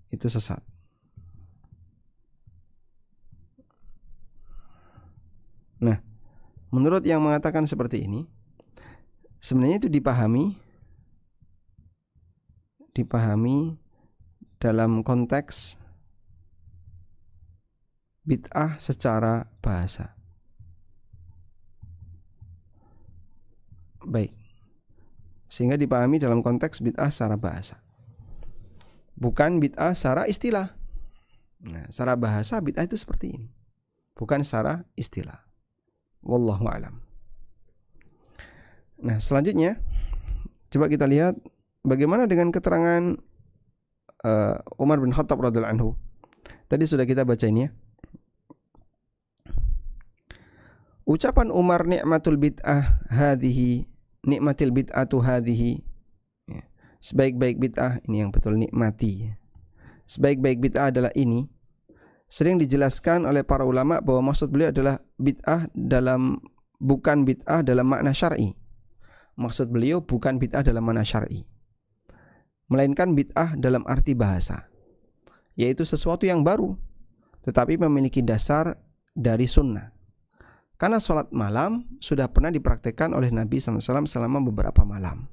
itu sesat. Nah, menurut yang mengatakan seperti ini, sebenarnya itu dipahami dalam konteks bid'ah secara bahasa. Baik, sehingga dipahami dalam konteks bid'ah secara bahasa, bukan bid'ah secara istilah. Nah, secara bahasa bid'ah itu seperti ini, bukan secara istilah. Wallahu a'lam. Nah, selanjutnya coba kita lihat bagaimana dengan keterangan Umar bin Khattab radhiyallahu anhu. Tadi sudah kita baca ini ya. Ucapan Umar, ni'matul bid'ah hadhihi, nikmatil bid'atu hadhihi, ya. Sebaik-baik bid'ah, ini yang betul nikmati. Sebaik-baik bid'ah adalah ini. Sering dijelaskan oleh para ulama bahwa maksud beliau adalah bid'ah bukan bid'ah dalam makna syar'i. Maksud beliau bukan bid'ah dalam makna syar'i, melainkan bid'ah dalam arti bahasa, yaitu sesuatu yang baru tetapi memiliki dasar dari sunnah. Karena sholat malam sudah pernah dipraktekkan oleh Nabi SAW selama beberapa malam.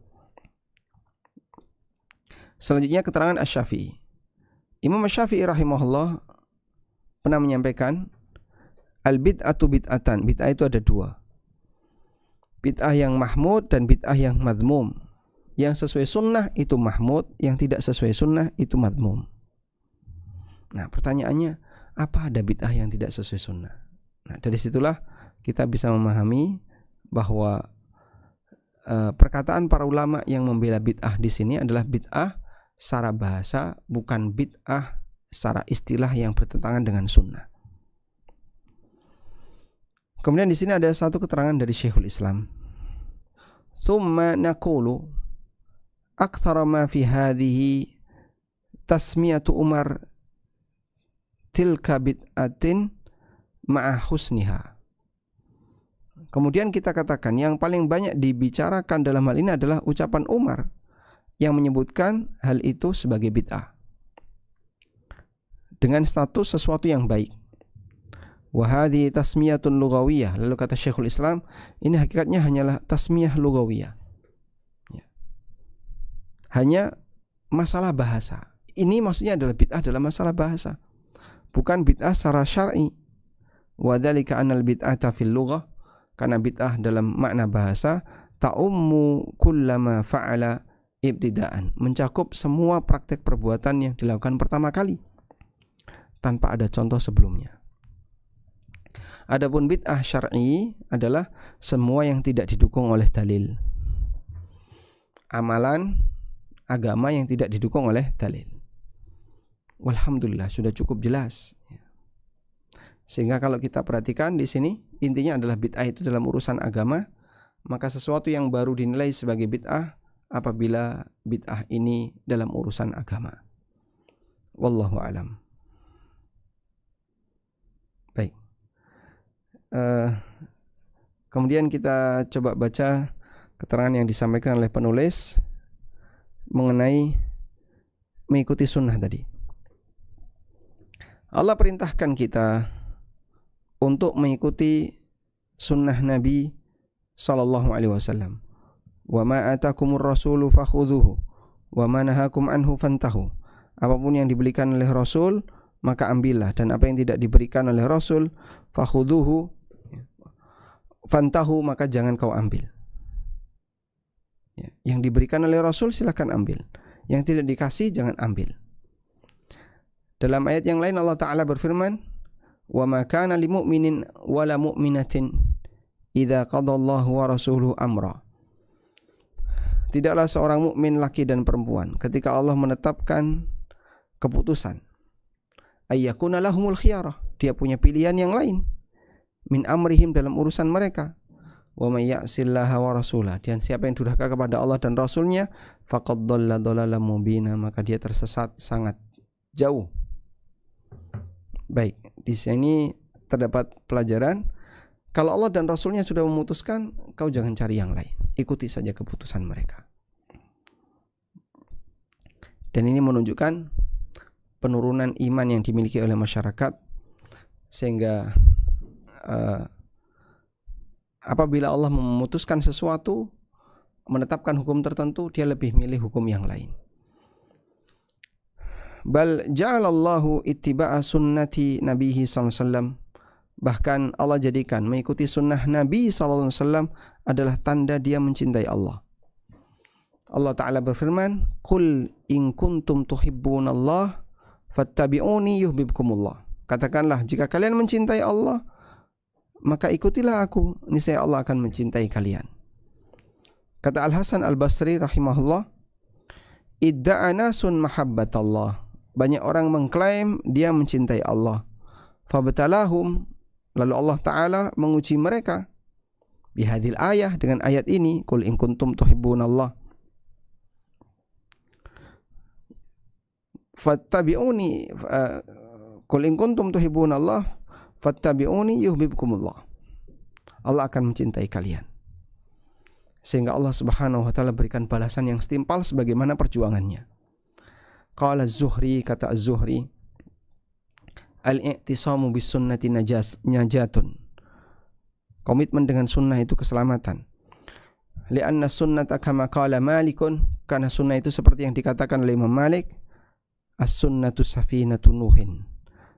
Selanjutnya keterangan Asy-Syafi'i. Imam Asy-Syafi'i rahimahullah pernah menyampaikan al-bid'atu bid'atan. Bid'ah itu ada 2. Bid'ah yang mahmud dan bid'ah yang madmum. Yang sesuai sunnah itu mahmud, yang tidak sesuai sunnah itu madmum. Nah, pertanyaannya, apa ada bid'ah yang tidak sesuai sunnah? Nah, dari situlah kita bisa memahami bahwa perkataan para ulama yang membela bid'ah di sini adalah bid'ah secara bahasa, bukan bid'ah secara istilah yang bertentangan dengan sunnah. Kemudian di sini ada satu keterangan dari Syekhul Islam. Tsumma naqulu aktsara ma fi hadhihi tasmiyatu Umar tilka bid'atin ma'a husniha. Kemudian kita katakan yang paling banyak dibicarakan dalam hal ini adalah ucapan Umar yang menyebutkan hal itu sebagai bid'ah dengan status sesuatu yang baik. Wa hadhi tasmiyatun lughawiyah. Lalu kata Syekhul Islam, ini hakikatnya hanyalah tasmiyah lughawiyah, ya. Hanya masalah bahasa. Ini maksudnya adalah bid'ah dalam masalah bahasa, bukan bid'ah secara syar'i. Wa dzalika anal bid'ata fil lughah, karena bid'ah dalam makna bahasa ta'ummu kullama fa'ala ibtidaan, mencakup semua praktek perbuatan yang dilakukan pertama kali tanpa ada contoh sebelumnya. Adapun bid'ah syar'i adalah semua yang tidak didukung oleh dalil. Amalan agama yang tidak didukung oleh dalil. Walhamdulillah sudah cukup jelas. Sehingga kalau kita perhatikan di sini intinya adalah bid'ah itu dalam urusan agama, maka sesuatu yang baru dinilai sebagai bid'ah apabila bid'ah ini dalam urusan agama. Wallahu a'lam. Baik. Kemudian kita coba baca keterangan yang disampaikan oleh penulis mengenai mengikuti sunnah tadi. Allah perintahkan kita untuk mengikuti sunnah Nabi sallallahu alaihi wasallam. Wa ma atakumur rasulu fakhudhuhu wa ma nahakum anhu fantahu. Apapun yang diberikan oleh Rasul maka ambillah, dan apa yang tidak diberikan oleh Rasul fakhudhuhu fantahu, maka jangan kau ambil. Yang diberikan oleh Rasul silakan ambil, yang tidak dikasih jangan ambil. Dalam ayat yang lain Allah Ta'ala berfirman, wa ma kana lil mu'minin wala mu'minatin idza qadallahu wa rasuluhu amra. Tidaklah seorang mukmin laki dan perempuan ketika Allah menetapkan keputusan, ayyakuna lahumul khiyarah, dia punya pilihan yang lain, min amrihim, dalam urusan mereka. Wa may ya'sillaha wa rasulah, dan siapa yang durhaka kepada Allah dan Rasulnya, faqad dhalla dhalalan mubina, maka dia tersesat sangat jauh. Baik, di sini terdapat pelajaran, kalau Allah dan Rasulnya sudah memutuskan, kau jangan cari yang lain, ikuti saja keputusan mereka. Dan ini menunjukkan penurunan iman yang dimiliki oleh masyarakat, sehingga apabila Allah memutuskan sesuatu, menetapkan hukum tertentu, dia lebih milih hukum yang lain. Bal ja'alallahu ittiba'a sunnati nabihi sallallahu alaihi wasallam, bahkan Allah jadikan mengikuti sunnah Nabi sallallahu alaihi wasallam adalah tanda dia mencintai Allah. Allah Ta'ala berfirman, qul in kuntum tuhibbunallah fattabi'uni yuhibbukumullah. Katakanlah, jika kalian mencintai Allah, maka ikutilah aku, niscaya Allah akan mencintai kalian. Kata Al-Hasan Al-Basri rahimahullah, idda'a nasun mahabbatallah, banyak orang mengklaim dia mencintai Allah. Fabtalahum, lalu Allah Ta'ala menguji mereka bihadil ayah, dengan ayat ini, qul in kuntum tuhibbunallah fattabi'uni, qul in kuntum tuhibbunallah fattabi'uni yuhibbukumullah. Allah akan mencintai kalian. Sehingga Allah Subhanahu wa taala berikan balasan yang setimpal sebagaimana perjuangannya. Qala Az-Zuhri, kata Az-Zuhri, al-i'tisamu bis sunnati najatun. Komitmen dengan sunnah itu keselamatan. Li'anna sunnata kama qala Malikun, karena sunnah itu seperti yang dikatakan oleh Imam Malik, as-sunnatu safinatu Nuhin.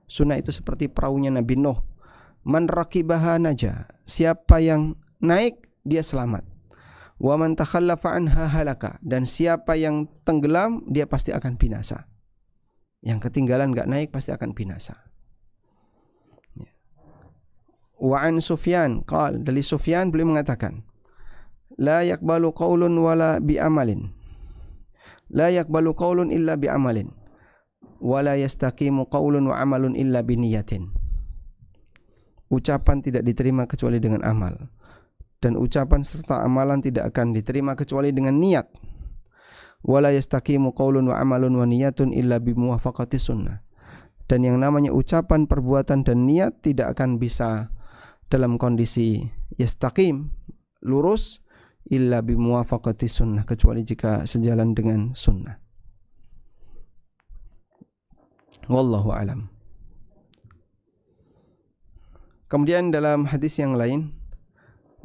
Sunnah itu seperti perahunya Nabi Nuh. Man raqibaha naja, siapa yang naik dia selamat. Wa man takhallafa anha halaka, dan siapa yang tenggelam dia pasti akan binasa. Yang ketinggalan enggak naik pasti akan binasa. Wa an Sufyan qal, dari Sufyan beliau mengatakan, la yaqbalu qaulun wala bi amalin. La yaqbalu qaulun illa bi amalin. Wala yastaqimu qaulun wa amalun illa bi niyatin. Ucapan tidak diterima kecuali dengan amal, dan ucapan serta amalan tidak akan diterima kecuali dengan niat. Wala yastaqimu qaulun wa amalun wa niyatun illa bi muwafaqati sunnah. Dan yang namanya ucapan, perbuatan dan niat tidak akan bisa dalam kondisi yastaqim, lurus, illa bi muwafaqati sunnah, kecuali jika sejalan dengan sunnah. Wallahu alam. Kemudian dalam hadis yang lain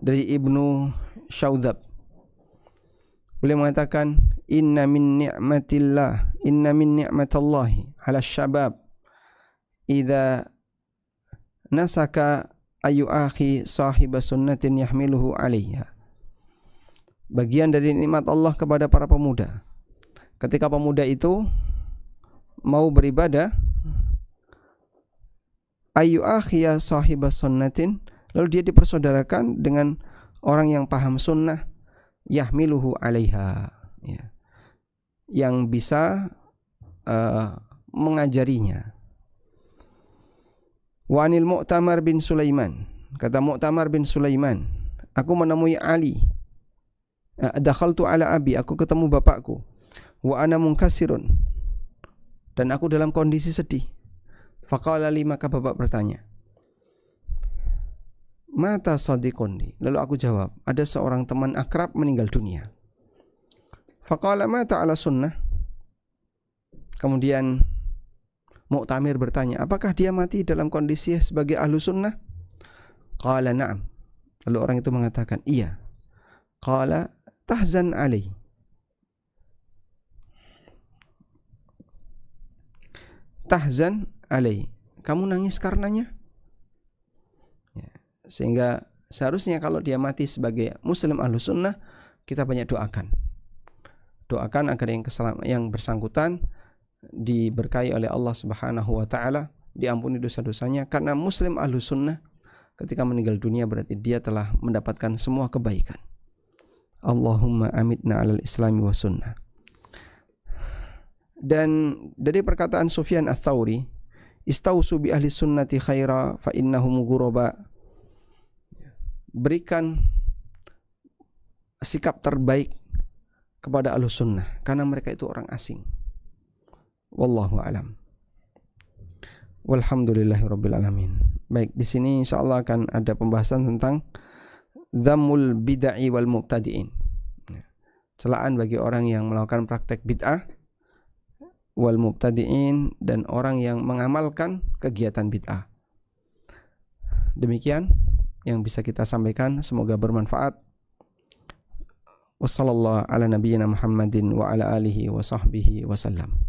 dari Ibnu Syaudzab, beliau mengatakan, inna min ni'matallahi 'ala syabab idza nasaka ayu akhi sahiba sunnatin yahmiluhu 'alaiha. Bagian dari nikmat Allah kepada para pemuda, ketika pemuda itu mau beribadah, ayu akhiya sahiba sunnatin, lalu dia dipersaudarakan dengan orang yang paham sunnah, yahmiluhu 'alaiha, ya, yang bisa mengajarinya. Wa anil Mu'tamar bin Sulaiman, kata Mu'tamar bin Sulaiman, aku menemui Ali, dakhaltu ala abi, aku ketemu bapakku, wa ana munkasirun, dan aku dalam kondisi sedih. Faqala li, maka bapak bertanya, mata sadiqun li. Lalu aku jawab, ada seorang teman akrab meninggal dunia. Faqala mata ala sunnah. Kemudian Mu'tamir bertanya, apakah dia mati dalam kondisi sebagai ahlu sunnah? Qala na'am. Lalu orang itu mengatakan, iya. Qala tahzan alai. Tahzan alai. Kamu nangis karenanya? Ya. Sehingga seharusnya kalau dia mati sebagai muslim ahlu sunnah, kita banyak doakan. Doakan agar yang bersangkutan diberkahi oleh Allah Subhanahu wa taala, diampuni dosa-dosanya, karena muslim ahlu sunnah ketika meninggal dunia berarti dia telah mendapatkan semua kebaikan. Allahumma amitna alal islami wa sunnah. Dan dari perkataan Sufyan ats-Tsauri, istausu bi ahli sunnati khaira fa innahum ghuraba. Berikan sikap terbaik kepada ahlu sunnah karena mereka itu orang asing. Wallahu alam. Walhamdulillahirabbil alamin. Baik, di sini insyaallah akan ada pembahasan tentang dhammul bid'ah wal mubtadi'in. Celaan bagi orang yang melakukan praktek bid'ah, wal mubtadi'in, dan orang yang mengamalkan kegiatan bid'ah. Demikian yang bisa kita sampaikan, semoga bermanfaat. Wassallallahu ala nabiyyina Muhammadin wa ala alihi wa sahbihi wasallam.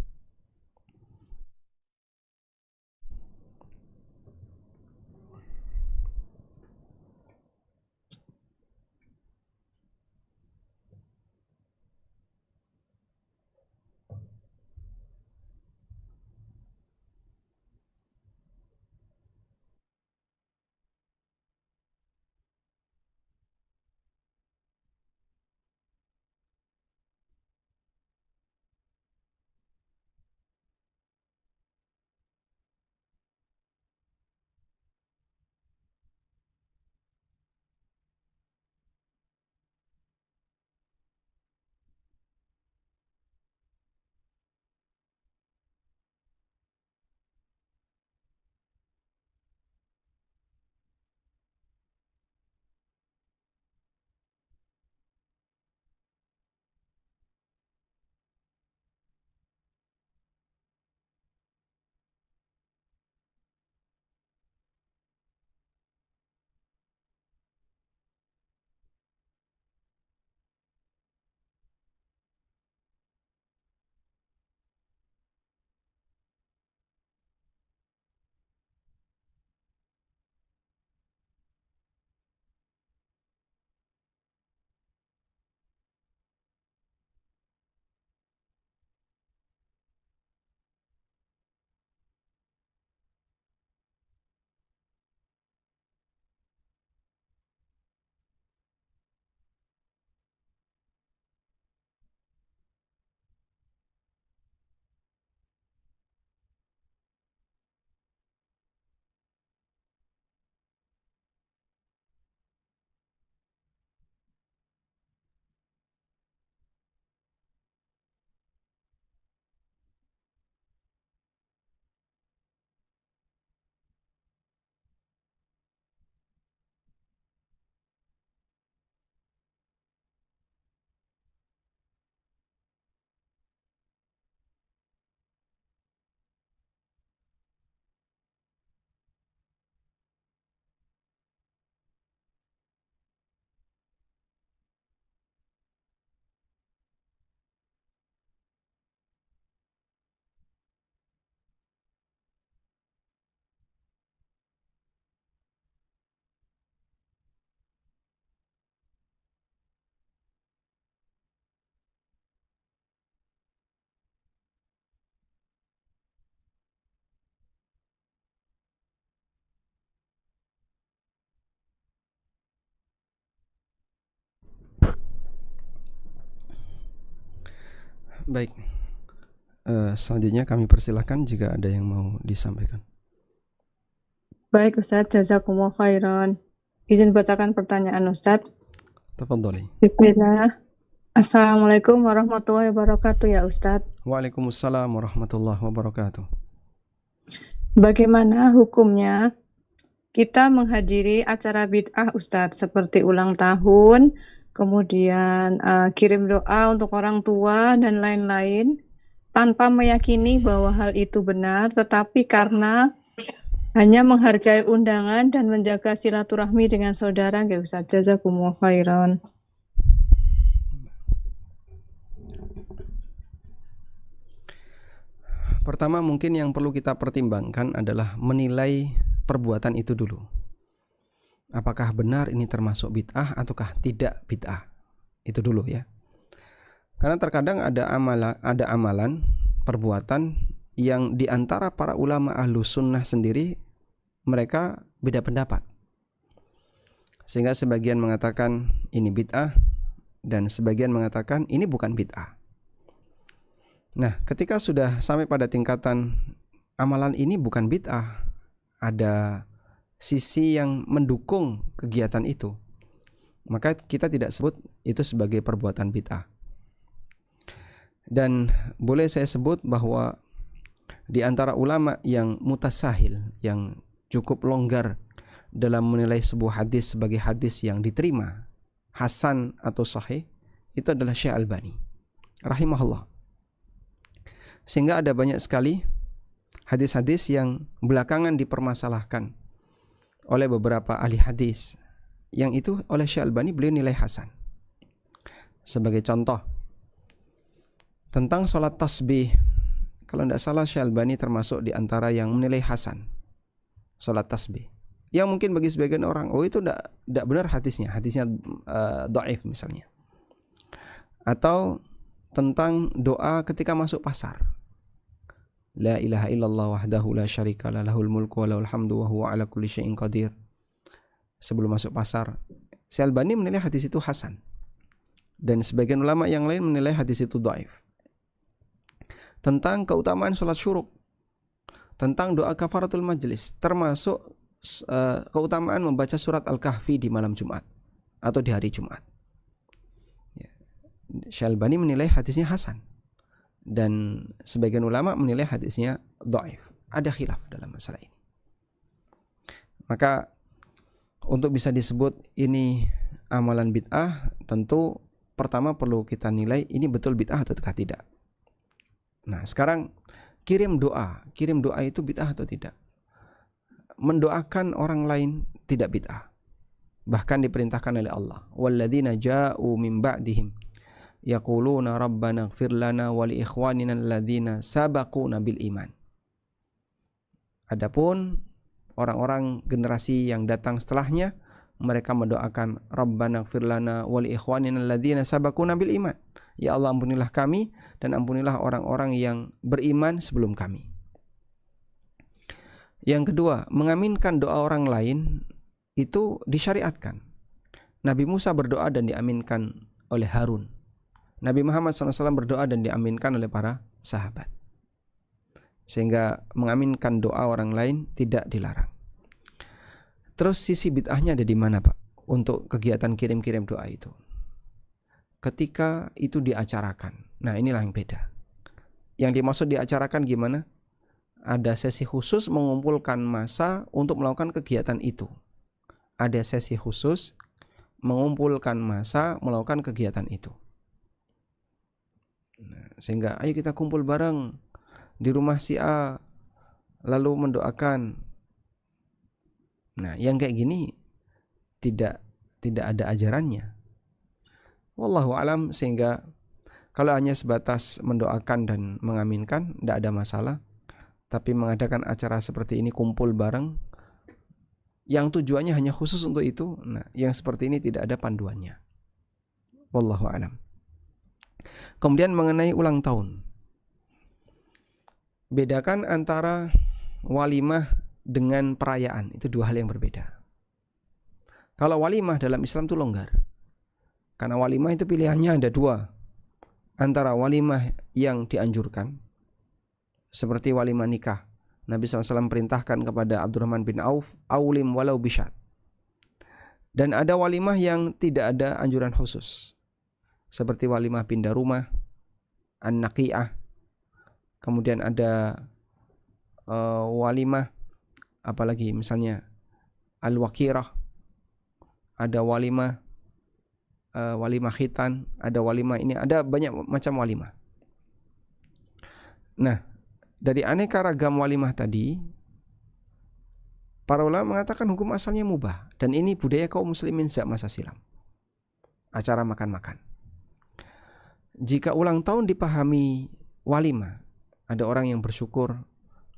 Baik, selanjutnya kami persilahkan jika ada yang mau disampaikan. Baik Ustadz, jazakumullah khairan. Izin bacakan pertanyaan Ustadz. Tafadhali. Bismillah. Assalamualaikum warahmatullahi wabarakatuh ya Ustadz. Waalaikumsalam warahmatullahi wabarakatuh. Bagaimana hukumnya kita menghadiri acara bid'ah Ustadz, seperti ulang tahun, kemudian kirim doa untuk orang tua dan lain-lain, tanpa meyakini bahwa hal itu benar, tetapi karena hanya menghargai undangan dan menjaga silaturahmi dengan saudara, nggih Ustadz. Jazakumullah khairan. Pertama mungkin yang perlu kita pertimbangkan adalah menilai perbuatan itu dulu. Apakah benar ini termasuk bid'ah ataukah tidak bid'ah? Itu dulu ya. Karena terkadang ada amalan, perbuatan yang diantara para ulama ahlu sunnah sendiri mereka beda pendapat. Sehingga sebagian mengatakan ini bid'ah dan sebagian mengatakan ini bukan bid'ah. Nah, ketika sudah sampai pada tingkatan amalan ini bukan bid'ah, ada sisi yang mendukung kegiatan itu, maka kita tidak sebut itu sebagai perbuatan bid'ah. Dan boleh saya sebut bahwa di antara ulama yang mutasahil, yang cukup longgar dalam menilai sebuah hadis sebagai hadis yang diterima, hasan atau sahih, itu adalah Syekh Albani rahimahullah. Sehingga ada banyak sekali hadis-hadis yang belakangan dipermasalahkan oleh beberapa ahli hadis, yang itu oleh Syekh Albani beliau nilai hasan. Sebagai contoh, tentang sholat tasbih, kalau tidak salah Syekh Albani termasuk di antara yang menilai hasan sholat tasbih. Yang mungkin bagi sebagian orang, oh itu tidak benar hadisnya dhaif misalnya. Atau tentang doa ketika masuk pasar. La ilaha illallah wahdahu la syarika lahul mulku wa lahul hamdu wa huwa ala kulli syai'in qadir. Sebelum masuk pasar, Syekh Albani menilai hadis itu hasan. Dan sebagian ulama yang lain menilai hadis itu dhaif. Tentang keutamaan sholat syuruk, tentang doa kafaratul majlis, termasuk keutamaan membaca surat Al-Kahfi di malam Jumat atau di hari Jumat. Syekh Albani menilai hadisnya hasan dan sebagian ulama menilai hadisnya dhaif. Ada khilaf dalam masalah ini. Maka untuk bisa disebut ini amalan bid'ah, tentu pertama perlu kita nilai ini betul bid'ah atau tidak. Nah, sekarang kirim doa itu bid'ah atau tidak? Mendoakan orang lain tidak bid'ah. Bahkan diperintahkan oleh Allah, walladzina ja'u min ba'dihim yaquluna rabbana ighfir lana wa li ikhwanina alladzina sabaquna bil iman. Adapun orang-orang generasi yang datang setelahnya, mereka mendoakan rabbana ighfir lana wa li ikhwanina alladzina sabaquna bil iman. Ya Allah, ampunilah kami dan ampunilah orang-orang yang beriman sebelum kami. Yang kedua, mengaminkan doa orang lain itu disyariatkan. Nabi Musa berdoa dan diaminkan oleh Harun. Nabi Muhammad SAW berdoa dan diaminkan oleh para sahabat. Sehingga mengaminkan doa orang lain tidak dilarang. Terus sisi bid'ahnya ada di mana, Pak? Untuk kegiatan kirim-kirim doa itu. Ketika itu diacarakan. Nah, inilah yang beda. Yang dimaksud diacarakan gimana? Ada sesi khusus mengumpulkan massa untuk melakukan kegiatan itu. Ada sesi khusus mengumpulkan massa melakukan kegiatan itu. Nah, sehingga ayo kita kumpul bareng di rumah si A lalu mendoakan. Nah, yang kayak gini tidak ada ajarannya. Wallahu alam, sehingga kalau hanya sebatas mendoakan dan mengaminkan tidak ada masalah. Tapi mengadakan acara seperti ini kumpul bareng yang tujuannya hanya khusus untuk itu, nah yang seperti ini tidak ada panduannya. Wallahu alam. Kemudian mengenai ulang tahun, bedakan antara walimah dengan perayaan, itu dua hal yang berbeda. Kalau walimah dalam Islam itu longgar, karena walimah itu pilihannya ada dua, antara walimah yang dianjurkan seperti walimah nikah. Nabi SAW perintahkan kepada Abdurrahman bin Auf, aulim walau bisyat. Dan ada walimah yang tidak ada anjuran khusus, seperti walimah pindah rumah, an-naqi'ah. Kemudian ada walimah apalagi misalnya al-wakirah, ada walimah walimah khitan, ada walimah ini, ada banyak macam walimah. Nah, dari aneka ragam walimah tadi, para ulama mengatakan hukum asalnya mubah, dan ini budaya kaum muslimin sejak masa silam. Acara makan-makan. Jika ulang tahun dipahami walimah, ada orang yang bersyukur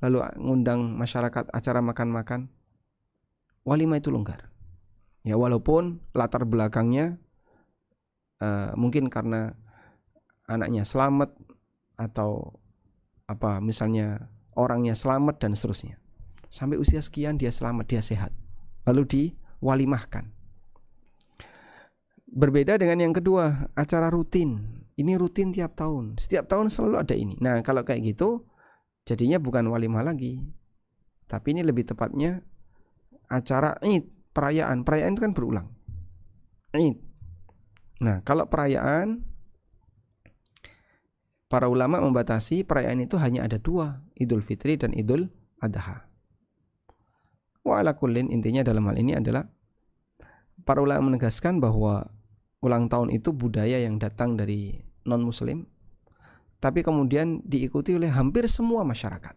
lalu ngundang masyarakat acara makan-makan, walimah itu longgar. Ya, walaupun latar belakangnya mungkin karena anaknya selamat atau apa misalnya orangnya selamat dan seterusnya. Sampai usia sekian dia selamat, dia sehat. Lalu diwalimahkan. Berbeda dengan yang kedua, acara rutin. Ini rutin tiap tahun. Setiap tahun selalu ada ini. Nah, kalau kayak gitu jadinya bukan walimah lagi. Tapi ini lebih tepatnya acara Id, perayaan. Perayaan itu kan berulang. Id. Nah, kalau perayaan, para ulama membatasi perayaan itu hanya ada dua, Idul Fitri dan Idul Adha. Wa ala kullin, intinya dalam hal ini adalah para ulama menegaskan bahwa ulang tahun itu budaya yang datang dari non-muslim, tapi kemudian diikuti oleh hampir semua masyarakat.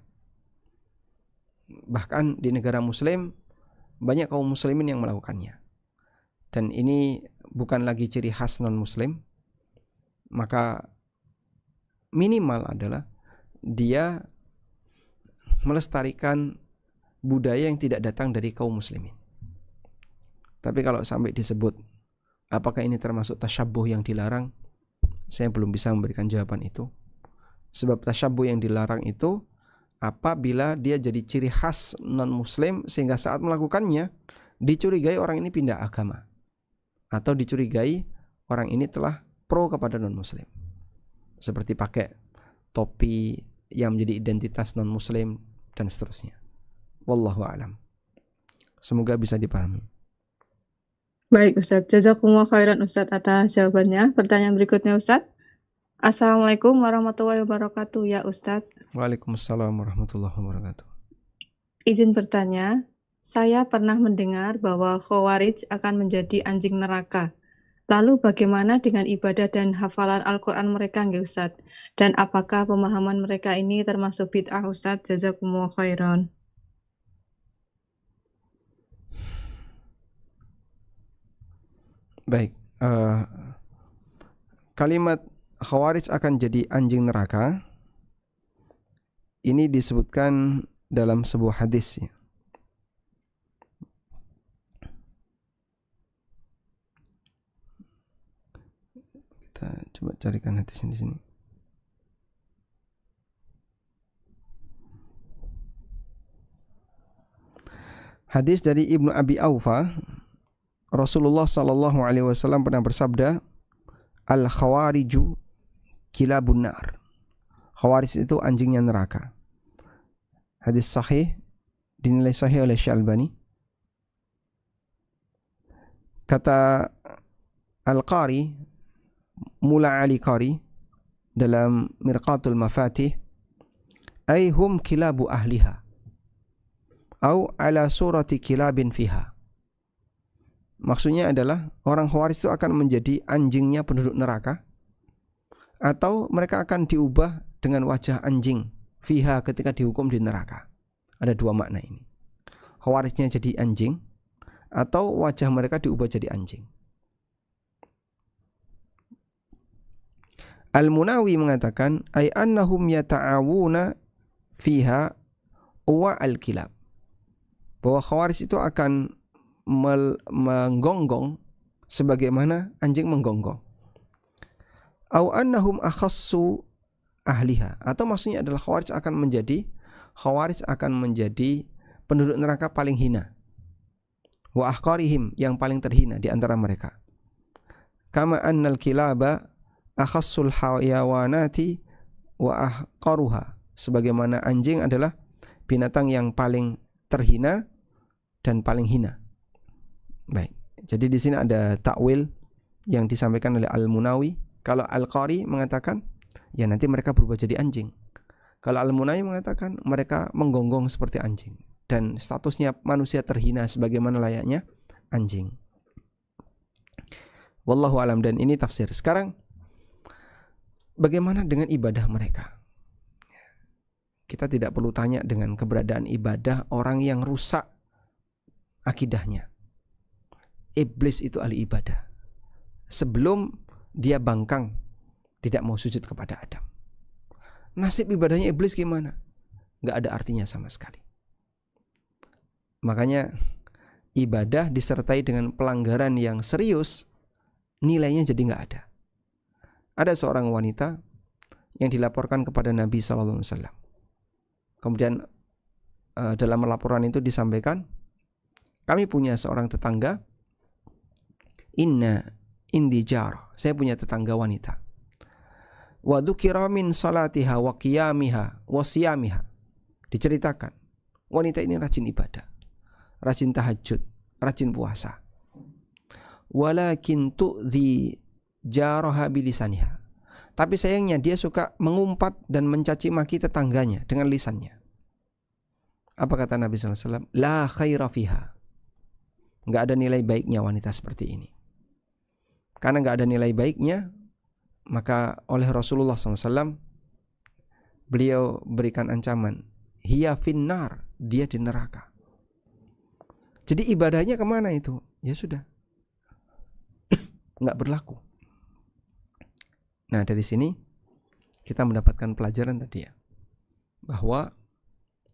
Bahkan di negara muslim banyak kaum muslimin yang melakukannya. Dan ini bukan lagi ciri khas non-muslim, maka minimal adalah dia melestarikan budaya yang tidak datang dari kaum muslimin. Tapi kalau sampai disebut apakah ini termasuk tasyabbuh yang dilarang, saya belum bisa memberikan jawaban itu. Sebab tasyabbuh yang dilarang itu apabila dia jadi ciri khas non-muslim sehingga saat melakukannya dicurigai orang ini pindah agama, atau dicurigai orang ini telah pro kepada non-muslim. Seperti pakai topi yang menjadi identitas non-muslim dan seterusnya. Wallahu a'lam. Semoga bisa dipahami. Baik Ustadz, jazakumullah khairan Ustadz atas jawabannya. Pertanyaan berikutnya Ustadz. Assalamualaikum warahmatullahi wabarakatuh ya Ustadz. Waalaikumsalam warahmatullahi wabarakatuh. Izin bertanya, saya pernah mendengar bahwa Khawarij akan menjadi anjing neraka. Lalu bagaimana dengan ibadah dan hafalan Al-Quran mereka nggih Ustadz? Dan apakah pemahaman mereka ini termasuk bid'ah Ustadz? Jazakumullah khairan. Baik, kalimat Khawarij akan jadi anjing neraka ini disebutkan dalam sebuah hadis ya. Kita coba carikan hadisnya di sini. Hadis dari Ibnu Abi Aufa, Rasulullah sallallahu alaihi wasallam pernah bersabda, al-khawariju kilabun nar. Khawarij itu anjingnya neraka. Hadis sahih, dinilai sahih oleh Syalbani. Kata Al-Qari, Mula Ali Qari dalam Mirqatul Mafatih, ay hum kilabu ahliha au ala surati kilabin fiha. Maksudnya adalah orang Khawarij itu akan menjadi anjingnya penduduk neraka, atau mereka akan diubah dengan wajah anjing fiha ketika dihukum di neraka. Ada dua makna ini. Khawarijnya jadi anjing, atau wajah mereka diubah jadi anjing. Al-Munawi mengatakan ay annahum yata'awuna fiha wa al-kilab, bahwa Khawarij itu akan menggonggong sebagaimana anjing menggonggong. Au annahum akhassu ahliha, atau maksudnya adalah Khawarij akan menjadi penduduk neraka paling hina. Wa ahqarihim, yang paling terhina di antara mereka. Kama annal kilaba akhassul hayawanati wa ahqaruha, sebagaimana anjing adalah binatang yang paling terhina dan paling hina. Baik, jadi di sini ada takwil yang disampaikan oleh Al-Munawi. Kalau Al-Qari mengatakan, ya nanti mereka berubah jadi anjing. Kalau Al-Munawi mengatakan mereka menggonggong seperti anjing. dan statusnya manusia terhina sebagaimana layaknya anjing. Wallahu alam, dan ini tafsir. Sekarang bagaimana dengan ibadah mereka? Kita tidak perlu tanya dengan keberadaan ibadah orang yang rusak akidahnya. Iblis itu ahli ibadah. Sebelum dia bangkang tidak mau sujud kepada Adam. Nasib ibadahnya iblis gimana? Gak ada artinya sama sekali. Makanya ibadah disertai dengan pelanggaran yang serius, nilainya jadi gak ada. Ada seorang wanita yang dilaporkan kepada Nabi SAW. Kemudian dalam laporan itu disampaikan, kami punya seorang tetangga, inna indi jar, saya punya tetangga wanita. Wa dzukira min salatiha wa qiyamiha wa siyamiha. Diceritakan, wanita ini rajin ibadah, rajin tahajud, rajin puasa. Walakin tu'dhi jaraha bilisaniha. Tapi sayangnya dia suka mengumpat dan mencaci maki tetangganya dengan lisannya. Apa kata Nabi SAW? La khaira fiha. Gak ada nilai baiknya wanita seperti ini. Karena gak ada nilai baiknya, maka oleh Rasulullah SAW beliau berikan ancaman, hiya finnar, dia di neraka. Jadi ibadahnya kemana itu? Ya sudah, gak berlaku. Nah, dari sini kita mendapatkan pelajaran tadi ya, bahwa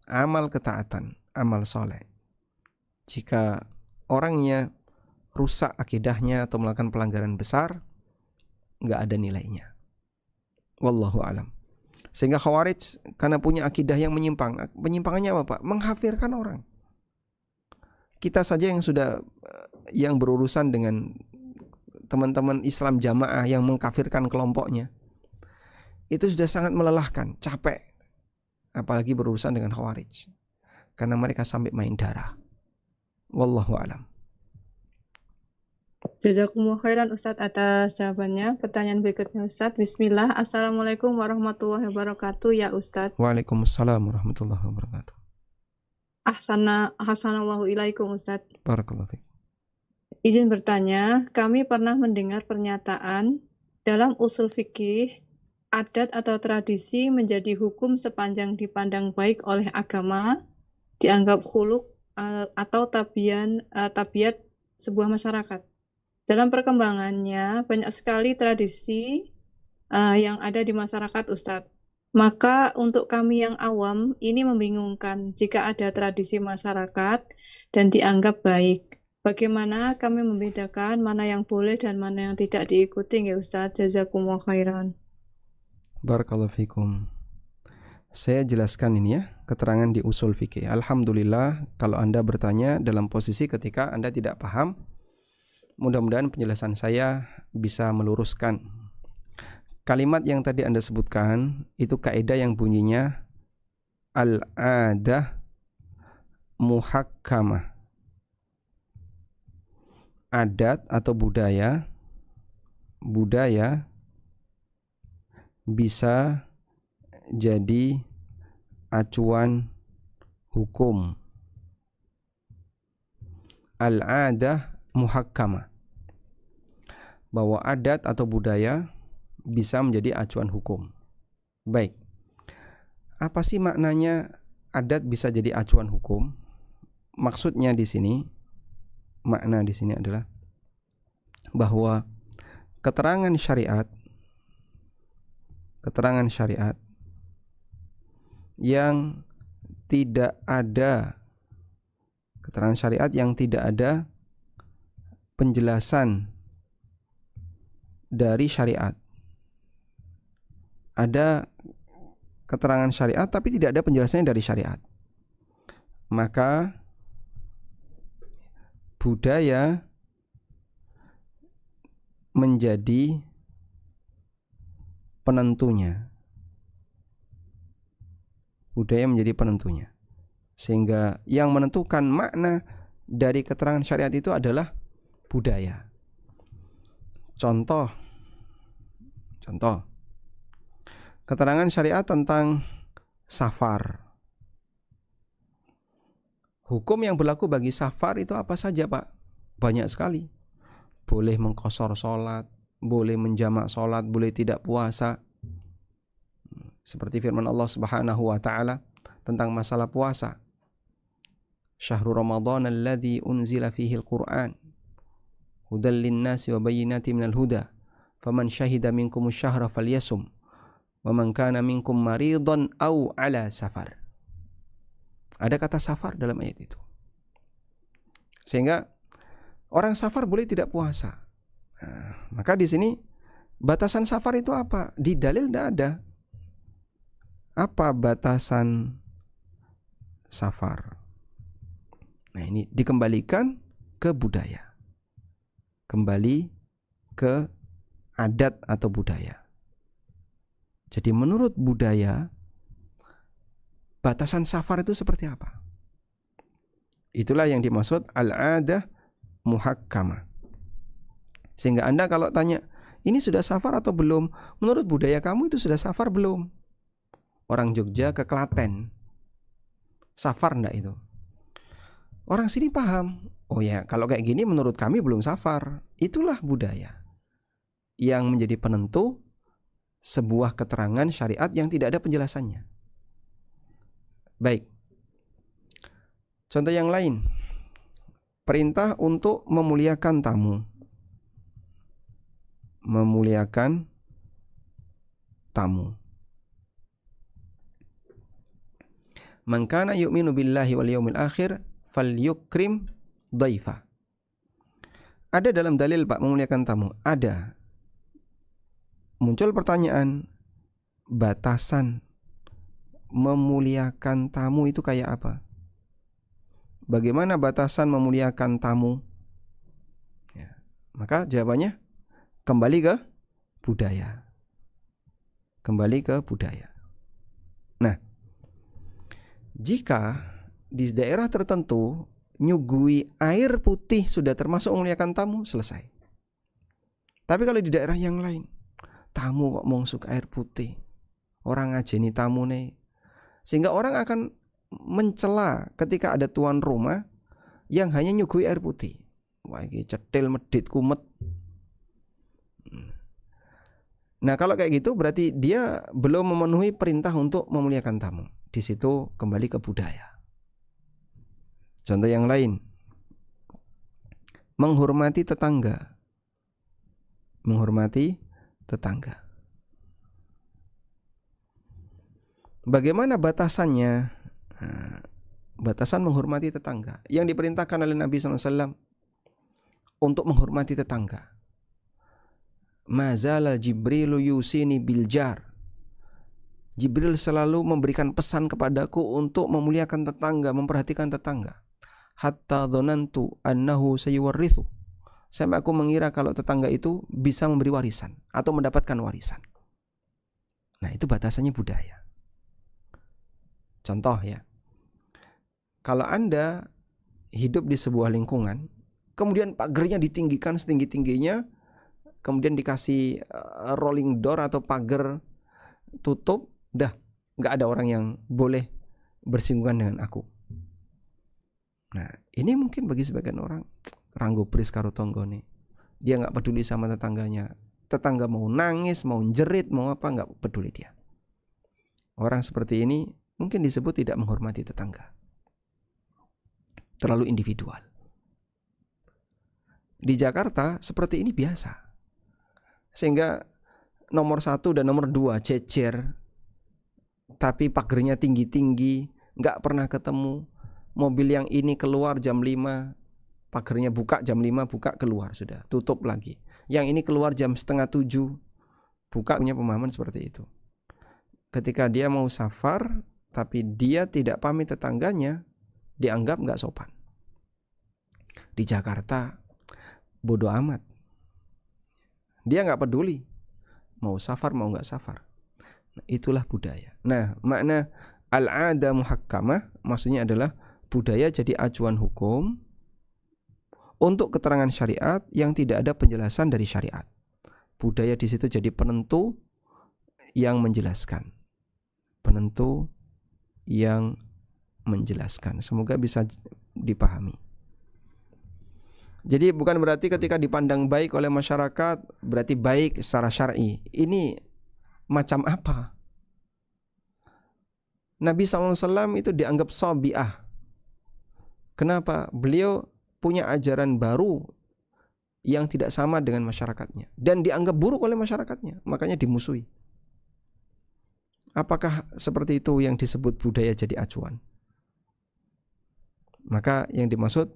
amal ketaatan, amal soleh, jika orangnya rusak akidahnya atau melakukan pelanggaran besar, gak ada nilainya. Wallahu alam. Sehingga Khawarij karena punya akidah yang menyimpang. Penyimpangannya apa Pak? Menghafirkan orang. Kita saja yang berurusan dengan teman-teman Islam jamaah yang mengkafirkan kelompoknya, itu sudah sangat melelahkan, capek. Apalagi berurusan dengan Khawarij, karena mereka sampai main darah. Wallahu alam. Jazakumullah khairan Ustadz atas jawabannya. Pertanyaan berikutnya Ustadz. Bismillah. Assalamualaikum warahmatullahi wabarakatuh ya Ustadz. Waalaikumsalam warahmatullahi wabarakatuh. Ahsanallahu ilaikum Ustadz. Barakallahu fiik. Izin bertanya, kami pernah mendengar pernyataan dalam usul fikih, adat atau tradisi menjadi hukum sepanjang dipandang baik oleh agama, dianggap khuluk atau tabiat sebuah masyarakat. Dalam perkembangannya, banyak sekali tradisi yang ada di masyarakat, Ustadz. Maka untuk kami yang awam, ini membingungkan jika ada tradisi masyarakat dan dianggap baik. Bagaimana kami membedakan mana yang boleh dan mana yang tidak diikuti, ya Ustadz? Jazakumullah khairan. Barakallahu fikum. Saya jelaskan ini ya, keterangan di usul fikih. Alhamdulillah, kalau Anda bertanya dalam posisi ketika Anda tidak paham, mudah-mudahan penjelasan saya bisa meluruskan. Kalimat yang tadi Anda sebutkan, itu kaidah yang bunyinya al-adah muhakkamah. Adat atau budaya bisa jadi acuan hukum. Al-adah muhakkamah, bahwa adat atau budaya bisa menjadi acuan hukum. Baik, apa sih maknanya adat bisa jadi acuan hukum? Maksudnya di sini, makna di sini adalah bahwa keterangan syariat yang tidak ada penjelasan dari syariat. Ada keterangan syariat tapi tidak ada penjelasannya dari syariat. Maka budaya menjadi penentunya. Sehingga yang menentukan makna dari keterangan syariat itu adalah budaya. Contoh keterangan syariat tentang safar. Hukum yang berlaku bagi safar itu apa saja, Pak? Banyak sekali. Boleh mengqashar sholat, boleh menjamak sholat, boleh tidak puasa. Seperti firman Allah Subhanahu wa taala tentang masalah puasa. Syahrul Ramadan alladzi unzila fihi al-Qur'an hudal lin-nasi wa bayyinatin minal huda faman syahida minkumus syahra falyasum wa man kana minkum maridan aw ala safar. Ada kata safar dalam ayat itu. Sehingga orang safar boleh tidak puasa. Nah, maka di sini batasan safar itu apa? Di dalil tidak ada. Apa batasan safar? Nah, ini dikembalikan ke budaya. Kembali ke adat atau budaya. Jadi menurut budaya, batasan safar itu seperti apa? Itulah yang dimaksud al-adah muhakkamah. Sehingga Anda kalau tanya, ini sudah safar atau belum? Menurut budaya kamu itu sudah safar belum? Orang Jogja ke Klaten, safar enggak itu? Orang sini paham, oh ya kalau kayak gini menurut kami belum safar. Itulah budaya yang menjadi penentu sebuah keterangan syariat yang tidak ada penjelasannya. Baik. Contoh yang lain. Perintah untuk memuliakan tamu. Memuliakan tamu. Man kana yu'minu billahi wal yawmil akhir falyukrim dhaifa. Ada dalam dalil Pak memuliakan tamu? Ada. Muncul pertanyaan, batasan memuliakan tamu itu kayak apa? Bagaimana batasan memuliakan tamu? Ya, maka jawabannya kembali ke budaya. Kembali ke budaya. Nah, jika di daerah tertentu nyugui air putih sudah termasuk memuliakan tamu, selesai. Tapi kalau di daerah yang lain, tamu kok mau suka air putih, orang ngajeni tamu nih, sehingga orang akan mencela ketika ada tuan rumah yang hanya nyugui air putih. Wah, ini cetil medit kumet. Nah, kalau kayak gitu berarti dia belum memenuhi perintah untuk memuliakan tamu. Di situ kembali ke budaya. Contoh yang lain, menghormati tetangga. Menghormati tetangga. Bagaimana batasannya? Batasan menghormati tetangga yang diperintahkan oleh Nabi SAW untuk menghormati tetangga. Mazala Jibrilu yusini biljar. Jibril selalu memberikan pesan kepadaku untuk memuliakan tetangga, memperhatikan tetangga. Hatta dhonantu annahu sayuwarrithu. Sampai aku mengira kalau tetangga itu bisa memberi warisan atau mendapatkan warisan. Nah, itu batasannya budaya. Contoh ya. Kalau Anda hidup di sebuah lingkungan, kemudian pagarnya ditinggikan setinggi-tingginya, kemudian dikasih rolling door atau pagar tutup, dah nggak ada orang yang boleh bersinggungan dengan aku. Nah, ini mungkin bagi sebagian orang ranggupris karo tonggone. Dia nggak peduli sama tetangganya. Tetangga mau nangis, mau jerit, mau apa, nggak peduli dia. Orang seperti ini mungkin disebut tidak menghormati tetangga. Terlalu individual. Di Jakarta seperti ini biasa. Sehingga nomor 1 dan nomor 2 cecer, tapi pagernya tinggi-tinggi, nggak pernah ketemu. Mobil yang ini keluar jam 5, pagernya buka jam 5, buka keluar sudah, tutup lagi. Yang ini keluar jam 6:30, buka, punya pemahaman seperti itu. Ketika dia mau safar, tapi dia tidak pamit tetangganya, dianggap nggak sopan. Di Jakarta bodoh amat. Dia nggak peduli mau safar mau nggak safar. Nah, itulah budaya. Nah, makna al-'adah muhakkamah maksudnya adalah budaya jadi acuan hukum untuk keterangan syariat yang tidak ada penjelasan dari syariat. Budaya di situ jadi penentu yang menjelaskan, penentu yang menjelaskan. Semoga bisa dipahami. Jadi bukan berarti ketika dipandang baik oleh masyarakat berarti baik secara syar'i. Ini macam apa? Nabi SAW itu dianggap sabi'ah. Kenapa? Beliau punya ajaran baru yang tidak sama dengan masyarakatnya dan dianggap buruk oleh masyarakatnya, makanya dimusuhi. Apakah seperti itu yang disebut budaya jadi acuan? Maka yang dimaksud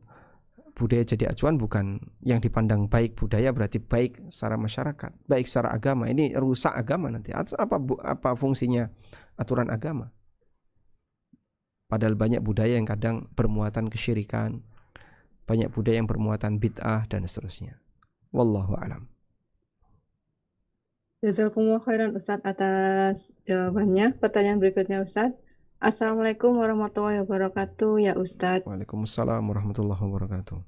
budaya jadi acuan bukan yang dipandang baik budaya berarti baik secara masyarakat, baik secara agama. Ini rusak agama nanti. Apa fungsinya aturan agama? Padahal banyak budaya yang kadang bermuatan kesyirikan, banyak budaya yang bermuatan bid'ah dan seterusnya. Wallahu a'lam. Jazakumullah khairan Ustadz atas jawabannya. Pertanyaan berikutnya Ustadz. Assalamualaikum warahmatullahi wabarakatuh ya Ustadz. Waalaikumsalam warahmatullahi wabarakatuh.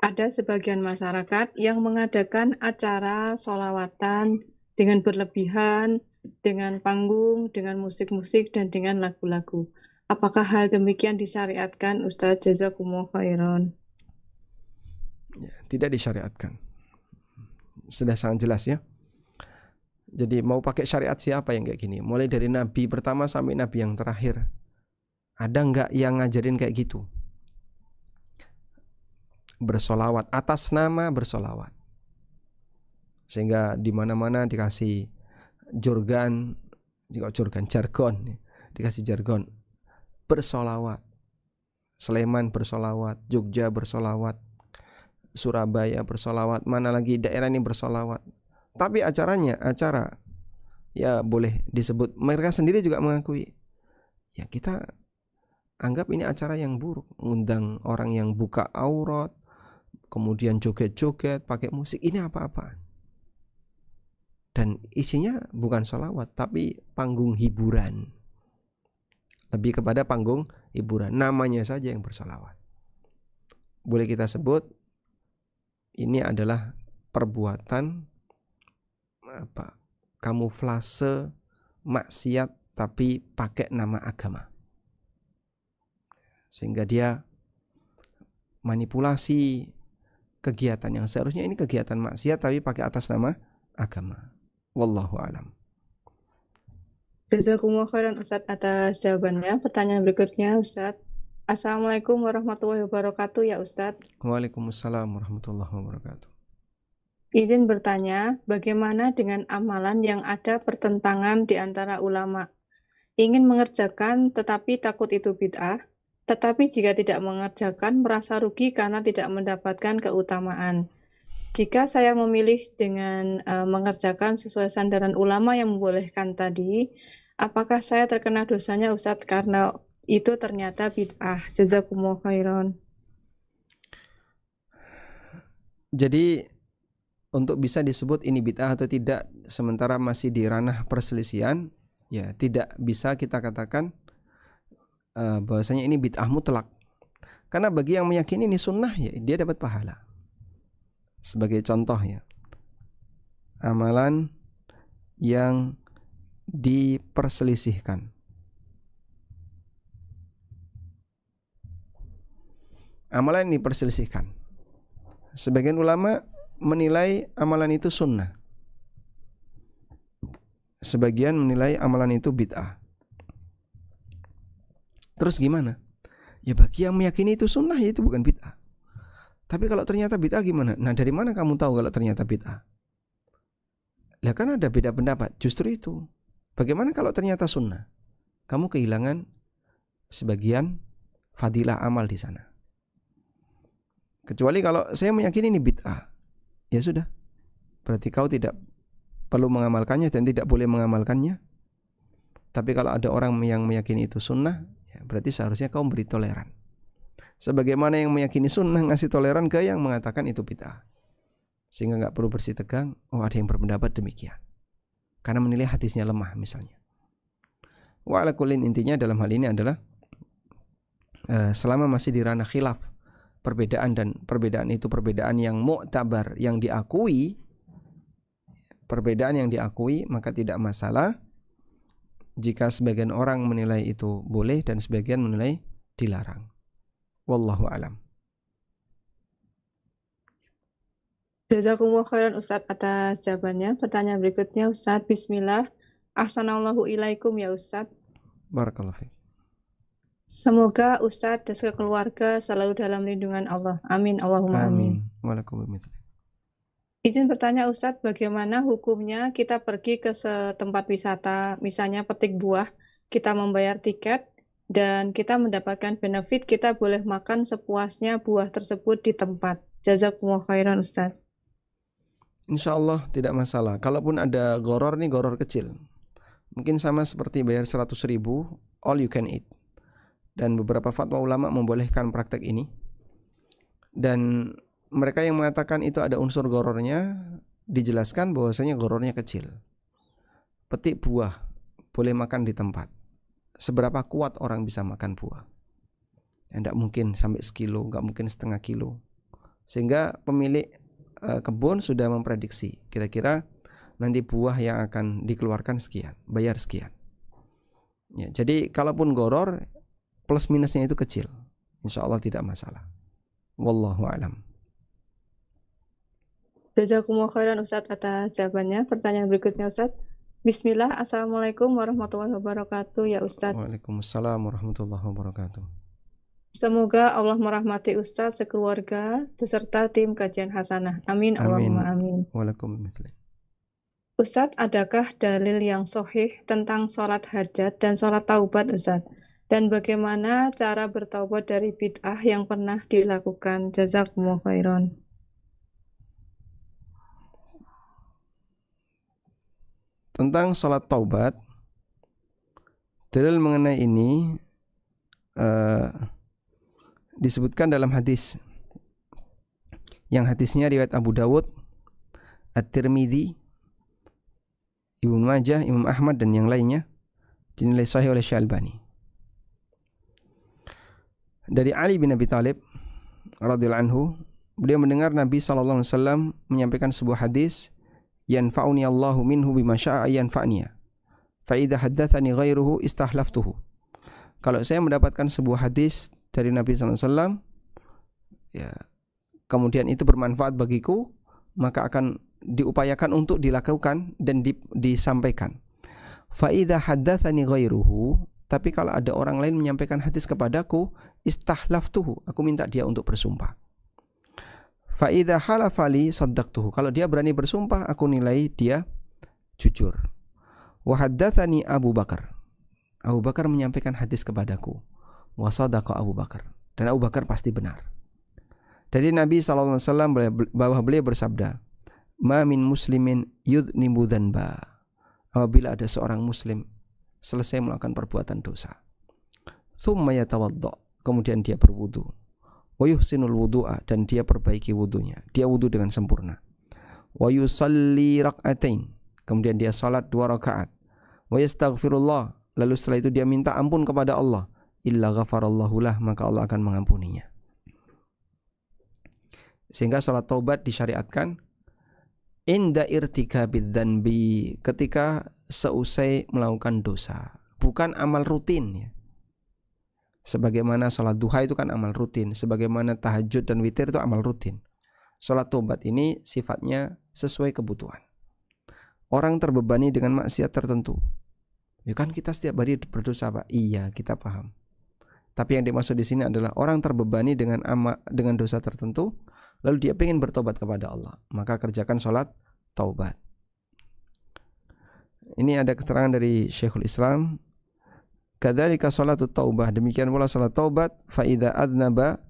Ada sebagian masyarakat yang mengadakan acara sholawatan dengan berlebihan, dengan panggung, dengan musik-musik, dan dengan lagu-lagu. Apakah hal demikian disyariatkan Ustadz? Jazakumullah khairan. Ya, tidak disyariatkan. Sudah sangat jelas ya. Jadi mau pakai syariat siapa yang kayak gini? Mulai dari Nabi pertama sampai Nabi yang terakhir. Ada nggak yang ngajarin kayak gitu? Bersolawat atas nama bersolawat. Sehingga di mana-mana dikasih jargon, dikasih jargon bersolawat. Sleman bersolawat, Jogja bersolawat, Surabaya bersolawat, mana lagi daerah ini bersolawat. Tapi acara ya boleh disebut, mereka sendiri juga mengakui ya kita anggap ini acara yang buruk, mengundang orang yang buka aurat, kemudian joget-joget pakai musik, ini apa-apa. Dan isinya bukan sholawat tapi panggung hiburan, lebih kepada panggung hiburan, namanya saja yang bersolawat. Boleh kita sebut ini adalah perbuatan kamuflase maksiat tapi pakai nama agama, sehingga dia manipulasi kegiatan yang seharusnya ini kegiatan maksiat tapi pakai atas nama agama. Wallahu a'lam. Jazakumullah khairan Ustadz atas jawabannya. Pertanyaan berikutnya Ustadz. Assalamualaikum warahmatullahi wabarakatuh ya Ustadz. Waalaikumsalam warahmatullahi wabarakatuh. Izin bertanya, bagaimana dengan amalan yang ada pertentangan di antara ulama? Ingin mengerjakan tetapi takut itu bid'ah, tetapi jika tidak mengerjakan merasa rugi karena tidak mendapatkan keutamaan. Jika saya memilih dengan mengerjakan sesuai sandaran ulama yang membolehkan tadi, apakah saya terkena dosanya Ustadz karena itu ternyata bid'ah? Jazakumullah khairan. Jadi untuk bisa disebut ini bid'ah atau tidak sementara masih di ranah perselisihan, ya tidak bisa kita katakan bahwasanya ini bid'ah mutlak. Karena bagi yang meyakini ini sunnah, ya dia dapat pahala. Sebagai contoh ya, amalan yang diperselisihkan. Amalan yang diperselisihkan. Sebagian ulama menilai amalan itu sunnah. Sebagian menilai amalan itu bid'ah. Terus gimana? Ya bagi yang meyakini itu sunnah ya itu bukan bid'ah. Tapi kalau ternyata bid'ah gimana? Nah dari mana kamu tahu kalau ternyata bid'ah? Lah kan ada beda pendapat. Justru itu. Bagaimana kalau ternyata sunnah? Kamu kehilangan sebagian fadilah amal di sana. Kecuali kalau saya meyakini ini bid'ah. Ya sudah, berarti kau tidak perlu mengamalkannya dan tidak boleh mengamalkannya. Tapi kalau ada orang yang meyakini itu sunnah, ya berarti seharusnya kau beri toleran. Sebagaimana yang meyakini sunnah ngasih toleran ke yang mengatakan itu bid'ah. Sehingga gak perlu bersih tegang, oh ada yang berpendapat demikian. Karena menilai hadisnya lemah misalnya. Wa ala kullin, intinya dalam hal ini adalah selama masih di ranah khilaf, perbedaan dan perbedaan itu perbedaan yang mu'tabar, yang diakui, perbedaan yang diakui, maka tidak masalah jika sebagian orang menilai itu boleh dan sebagian menilai dilarang. Wallahu alam. Jazakumullah khairan Ustadz atas jawabannya. Pertanyaan berikutnya Ustadz, Bismillah. Ahsanallahu ilaikum ya Ustadz. Barakallahu fiik. Semoga Ustadz dan sekeluarga selalu dalam lindungan Allah. Amin. Allahumma amin. Amin. Waalaikumsalam. Izin bertanya Ustadz, bagaimana hukumnya kita pergi ke tempat wisata, misalnya petik buah, kita membayar tiket, dan kita mendapatkan benefit, kita boleh makan sepuasnya buah tersebut di tempat. Jazakumullah khairan Ustadz. Insya Allah tidak masalah. Kalaupun ada goror nih, goror kecil. Mungkin sama seperti bayar 100.000, all you can eat. Dan beberapa fatwa ulama membolehkan praktek ini. Dan mereka yang mengatakan itu ada unsur gorornya, dijelaskan bahwasanya gorornya kecil. Petik buah, boleh makan di tempat. Seberapa kuat orang bisa makan buah? Tidak mungkin sampai sekilo, nggak mungkin setengah kilo. Sehingga pemilik kebun sudah memprediksi kira-kira nanti buah yang akan dikeluarkan sekian, bayar sekian. Ya, jadi kalaupun goror, plus minusnya itu kecil, insya Allah tidak masalah. Wallahu a'lam. Jazakumullah khairan Ustadz atas jawabannya. Pertanyaan berikutnya Ustadz. Bismillah, Assalamualaikum warahmatullahi wabarakatuh ya Ustadz. Waalaikumsalam warahmatullahi wabarakatuh. Semoga Allah merahmati Ustadz sekeluarga beserta tim kajian hasanah. Amin. Allahumma amin. Waalaikumsalam. Ustadz, adakah dalil yang sahih tentang sholat hajat dan sholat taubat Ustadz? Dan bagaimana cara bertaubat dari bid'ah yang pernah dilakukan? Jazakumullah khairan. Tentang sholat taubat, dalil mengenai ini disebutkan dalam hadis. Yang hadisnya riwayat Abu Dawud, At-Tirmidzi, Ibnu Majah, Imam Ahmad dan yang lainnya, dinilai sahih oleh Syalbani. Dari Ali bin Abi Thalib radhiyallahu anhu, beliau mendengar Nabi SAW menyampaikan sebuah hadis, yanfa'uni Allahu minhu bima syaa yanfa'niya fa idza haddatsani ghairuhu istahlaftuhu. Kalau saya mendapatkan sebuah hadis dari Nabi SAW, ya, kemudian itu bermanfaat bagiku, maka akan diupayakan untuk dilakukan dan disampaikan. Fa idza haddatsani ghairuhu, tapi kalau ada orang lain menyampaikan hadis kepadaku, istahlaftuhu, aku minta dia untuk bersumpah. Fa idza halafali saddaqtuhu, kalau dia berani bersumpah, aku nilai dia jujur. Wa haddatsani Abu Bakar, Abu Bakar menyampaikan hadis kepadaku, wa sadaqa Abu Bakar, dan Abu Bakar pasti benar. Dari Nabi SAW bahwa beliau bersabda, ma min muslimin yudhnibu dhanba, apabila ada seorang muslim selesai melakukan perbuatan dosa, thumma yatawadda, kemudian dia berwudu, wa yuhsinul wudu'a, dan dia perbaiki wudunya, dia wudu dengan sempurna, wa yusalli rak'atain, kemudian dia salat 2 rakaat, wa yastaghfirullah, lalu setelah itu dia minta ampun kepada Allah, illa ghafarallahu lah, maka Allah akan mengampuninya. Sehingga salat taubat disyariatkan inda irtikabid dzanbi, ketika seusai melakukan dosa, bukan amal rutin ya. Sebagaimana salat duha itu kan amal rutin, sebagaimana tahajud dan witir itu amal rutin. Salat taubat ini sifatnya sesuai kebutuhan. Orang terbebani dengan maksiat tertentu, ya kan kita setiap hari berdosa Pak. Iya, kita paham. Tapi yang dimaksud di sini adalah orang terbebani dengan dosa tertentu, lalu dia ingin bertobat kepada Allah, maka kerjakan salat taubat. Ini ada keterangan dari Syekhul Islam, kadzalika salatut taubah, demikian pula salat taubat, fa idza adnaba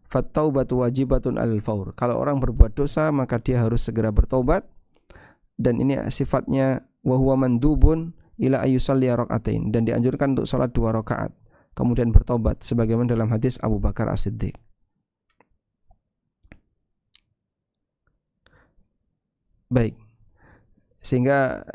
fattaubatu wajibatun alal faur. Kalau orang berbuat dosa, maka dia harus segera bertobat, dan ini sifatnya wa huwa mandubun ila ayyusalli rak'atain, dan dianjurkan untuk salat 2 rakaat kemudian bertobat, sebagaimana dalam hadis Abu Bakar As-Siddiq. Baik. Sehingga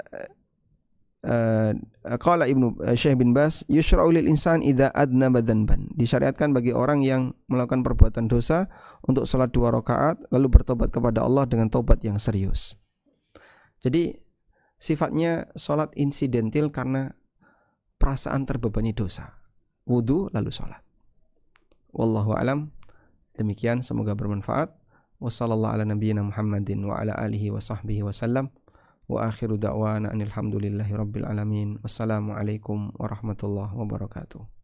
qala Syekh bin Baz, yushra'u lil insan idza adnaba dzanban, disyariatkan bagi orang yang melakukan perbuatan dosa untuk salat 2 rakaat lalu bertobat kepada Allah dengan taubat yang serius. Jadi sifatnya salat insidentil karena perasaan terbebani dosa. Wudu lalu sholat. Wallahu alam. Demikian, semoga bermanfaat. Wassallallahu ala nabiyyina Muhammadin wa ala alihi wa sahbihi wasallam. Wa akhiru da'wana anil hamdulillahi rabbil alamin. Wassalamualaikum warahmatullahi wabarakatuh.